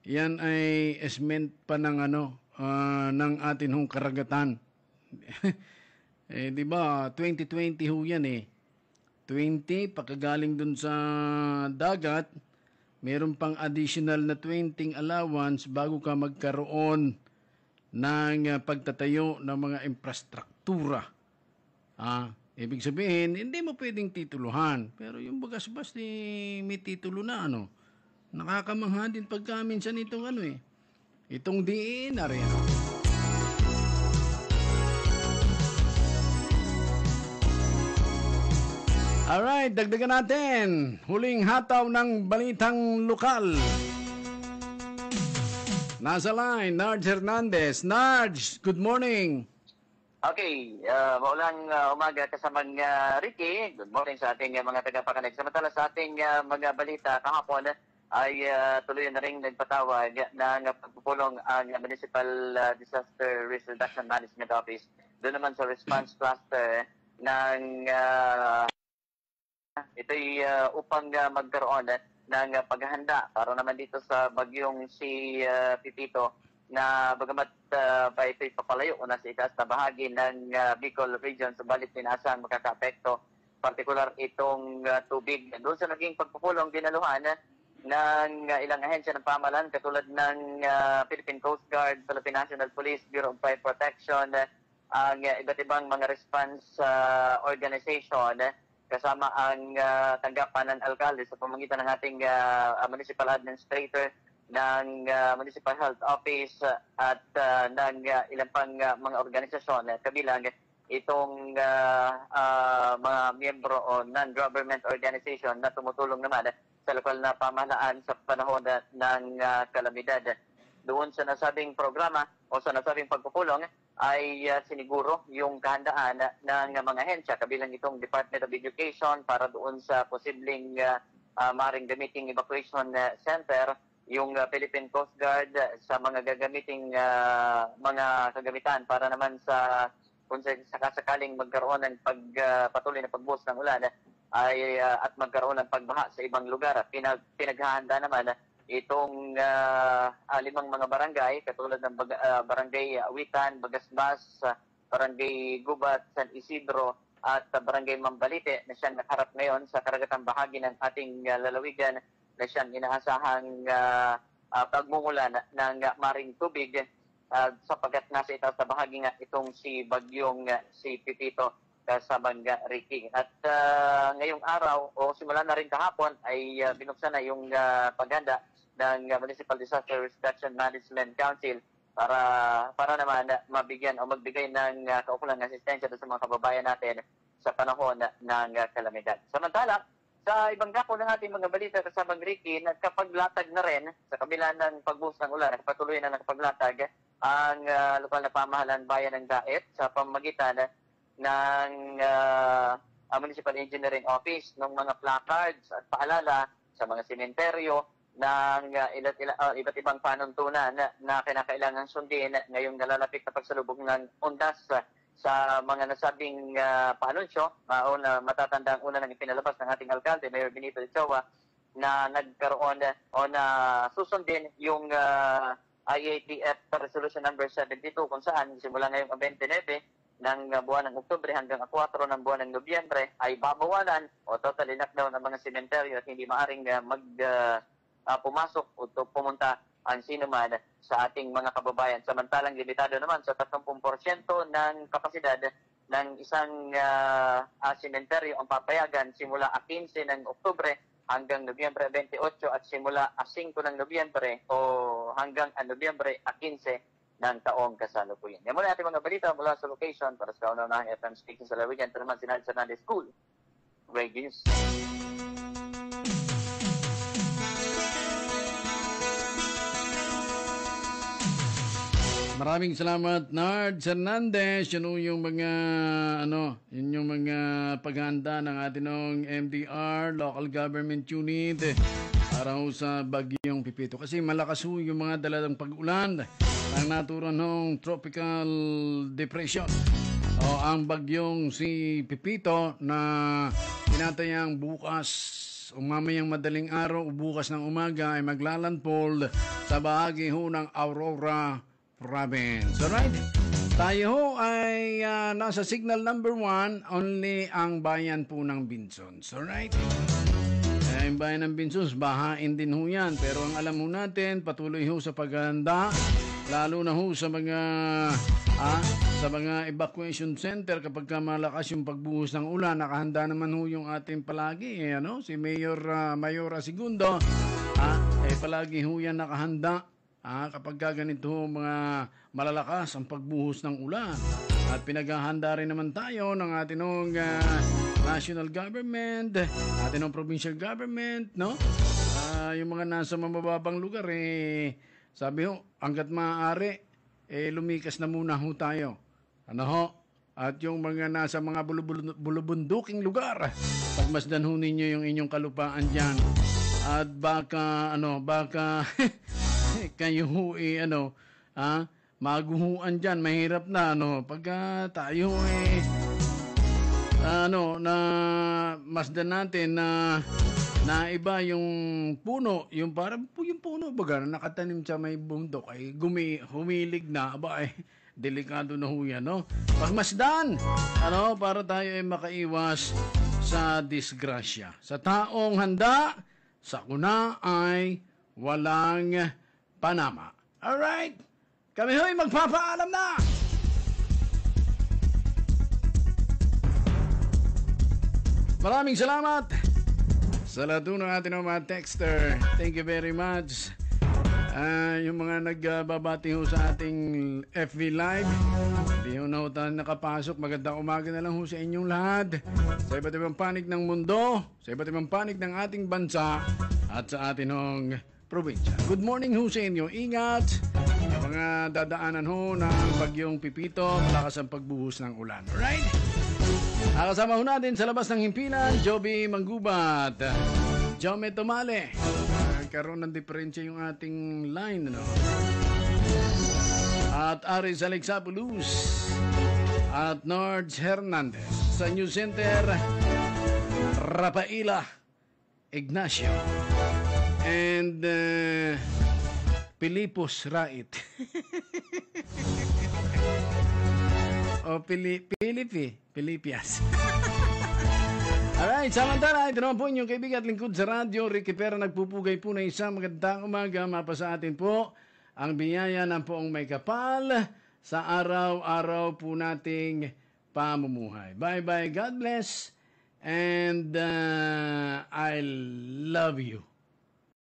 yan ay esment pa ng ng atin hong karagatan. Di ba 2020 ho yan 20 pagkagaling dun sa dagat, meron pang additional na 20 allowance bago ka magkaroon ng pagtatayo ng mga infrastruktura. Ibig sabihin, hindi mo pwedeng tituluhan. Pero yung Bagasbas may titulo na Nakakamangha din pagka minsan itong itong DENR Alright, dagdagan natin. Huling hataw ng balitang lokal. Nasa line, Narj Hernandez. Narj, good morning. Okay, maulang umaga kasamang Ricky. Good morning sa ating mga tagapakinig. Samantala sa ating mga balita kahapon ay tuloy na rin nagpatawag ng pagpupulong ang Municipal Disaster Risk Reduction Management Office. Doon naman sa response cluster ng ito'y upang magkaroon ng paghahanda para naman dito sa bagyong si Pipito na bagamat ba ito'y papalayo o nasa itaas na bahagi ng Bicol Region, subalit pinasang makaka-apekto, partikular itong tubig. Doon sa naging pagpupulong, dinaluhan ng ilang ahensya ng pamahalaan katulad ng Philippine Coast Guard, Philippine National Police, Bureau of Fire Protection, ang iba't ibang mga response organization, kasama ang tanggapan ng alkalde sa pamamagitan ng ating municipal administrator, ng Municipal Health Office at ng ilang pang mga organisasyon, kabilang itong mga miyembro o non-government organization na tumutulong naman sa lokal na pamahalaan sa panahon ng kalamidad. Doon sa nasabing programa o sa nasabing pagpupulong ay siniguro yung kahandaan ng mga ahensya, kabilang itong Department of Education para doon sa posibleng maring gamiting evacuation center, yung Philippine Coast Guard sa mga gagamiting mga kagamitan para naman sa kung sakasakaling magkaroon ng patuloy na pagbuhos ng ulan ay at magkaroon ng pagbaha sa ibang lugar. Pinaghahanda naman itong 5 mga barangay katulad ng Barangay Awitan, Bagasbas, Barangay Gubat, San Isidro at Barangay Mambalite na siyang nakaharap ngayon sa karagatang bahagi ng ating lalawigan na siyang inaasahang pagmumulan ng maring tubig sapagkat nasa itaas na bahagi nga itong si bagyong si Pipito kasamang Ricky. At ngayong araw o simula na rin kahapon ay binuksan na yung paghanda ng Municipal Disaster Reduction Management Council para naman mabigyan o magbigay ng kaukulang asistensya sa mga kababayan natin sa panahon ng kalamidad. Samantala, sa ibang dako ng ating mga balita kasamang Ricky, nagkapaglatag na rin sa kabila ng pagbuhos ng ulan, patuloy na nakapaglatag ang lokal na pamahalaan bayan ng Daet sa pamamagitan ng Municipal Engineering Office ng mga placards at paalala sa mga sementeryo ng iba't ibang panuntunan na kinakailangan sundin ngayong nalalapit na pagsalubog ng undas sa mga nasabing paanunsyo. Matatandang una nang ipinalabas ng ating alkalde, Mayor Benito Ochoa, na nagkaroon o na susundin yung IATF Resolution number 72 kung saan simula ngayong 29 ng buwan ng Oktubre hanggang 4 ng buwan ng Nobyembre ay babawalan o totally lockdown ang mga sementeryo at hindi maaring pumasok o pumunta ang sino man sa ating mga kababayan. Samantalang limitado naman sa 30% ng kapasidad ng isang sementeryo ang papayagan simula 15 ng Oktubre hanggang Nobyembre 28 at simula 5 ng Nobyembre o hanggang Nobyembre 15 ng taong kasalukuyan. Yan muna ating mga balita mula sa location para sa kaunang FM Speaking sa Lawigan. Ito naman si Nelson Hernandez School. Radio News. Maraming salamat, Nards Hernandez. Yun yung mga yun yung mga paghahanda ng ating MDR, Local Government Unit, para sa bagyong Pipito. Kasi malakas yung mga daladang pag-ulan ang naturon ng tropical depression. O ang bagyong si Pipito na tinatayang bukas o mamayang madaling araw o bukas ng umaga ay maglalandfall sa bahagi ng Aurora Province. Alright? Tayo ho ay nasa signal number 1, only ang bayan po ng Binsons. Alright? Yung bayan ng Binsons, bahain din ho yan. Pero ang alam ho natin, patuloy ho sa paghahanda, lalo na ho sa mga evacuation center kapag malakas yung pagbuhos ng ulan. Nakahanda naman ho yung ating palagi. Si Mayora Segundo, palagi ho yan nakahanda. Kapag ganito mga malalakas ang pagbuhos ng ulan. At pinaghahanda rin naman tayo ng ating national government, ating provincial government, no? Yung mga nasa mababang lugar, sabi ho, hanggat maaari, lumikas na muna ho tayo. Ano ho? at yung mga nasa mga bulubunduking lugar, pagmasdan ho ninyo yung inyong kalupaan dyan. At baka kayo ho maguhuan dyan, mahirap na pagka tayo na masdan natin na iba yung puno, yung parang yung puno baga na nakatanim sa may bundok ay humilig na, delikado na ho yan, pagmasdan, para tayo ay makaiwas sa disgrasya. Sa taong handa, sa kuna ay walang panama. Alright, kami ho'y magpapaalam na! Maraming salamat sa lahat ng ating mga texter. Thank you very much. Yung mga nagbabati ho sa ating FB Live, di ho na ho tayo nakapasok. Magandang umaga na lang ho sa inyong lahat. Sa iba't ibang panig ng mundo, sa iba't ibang panig ng ating bansa, at sa ating probinsya. Good morning ho sa inyo. Ingat. Yung mga dadaanan ho ng bagyong Pipito, malakas ang pagbuhos ng ulan. Alright? Kasama ho natin sa labas ng himpilan, Joby Manggubat, Jome Tomale. Karoon ng diferensya yung ating line, At Aris Alexapoulos at Nords Hernandez. Sa News Center, Rafaela Ignacio and Pilipos Rait. O Pilipias. Alright, samantala, ito naman po inyong kaibigan at lingkod sa radyo, Ricky Pera, nagpupugay po na isang magandang umaga. Mapa sa atin po ang biyaya ng poong may kapal sa araw-araw po nating pamumuhay. Bye-bye, God bless, and I love you.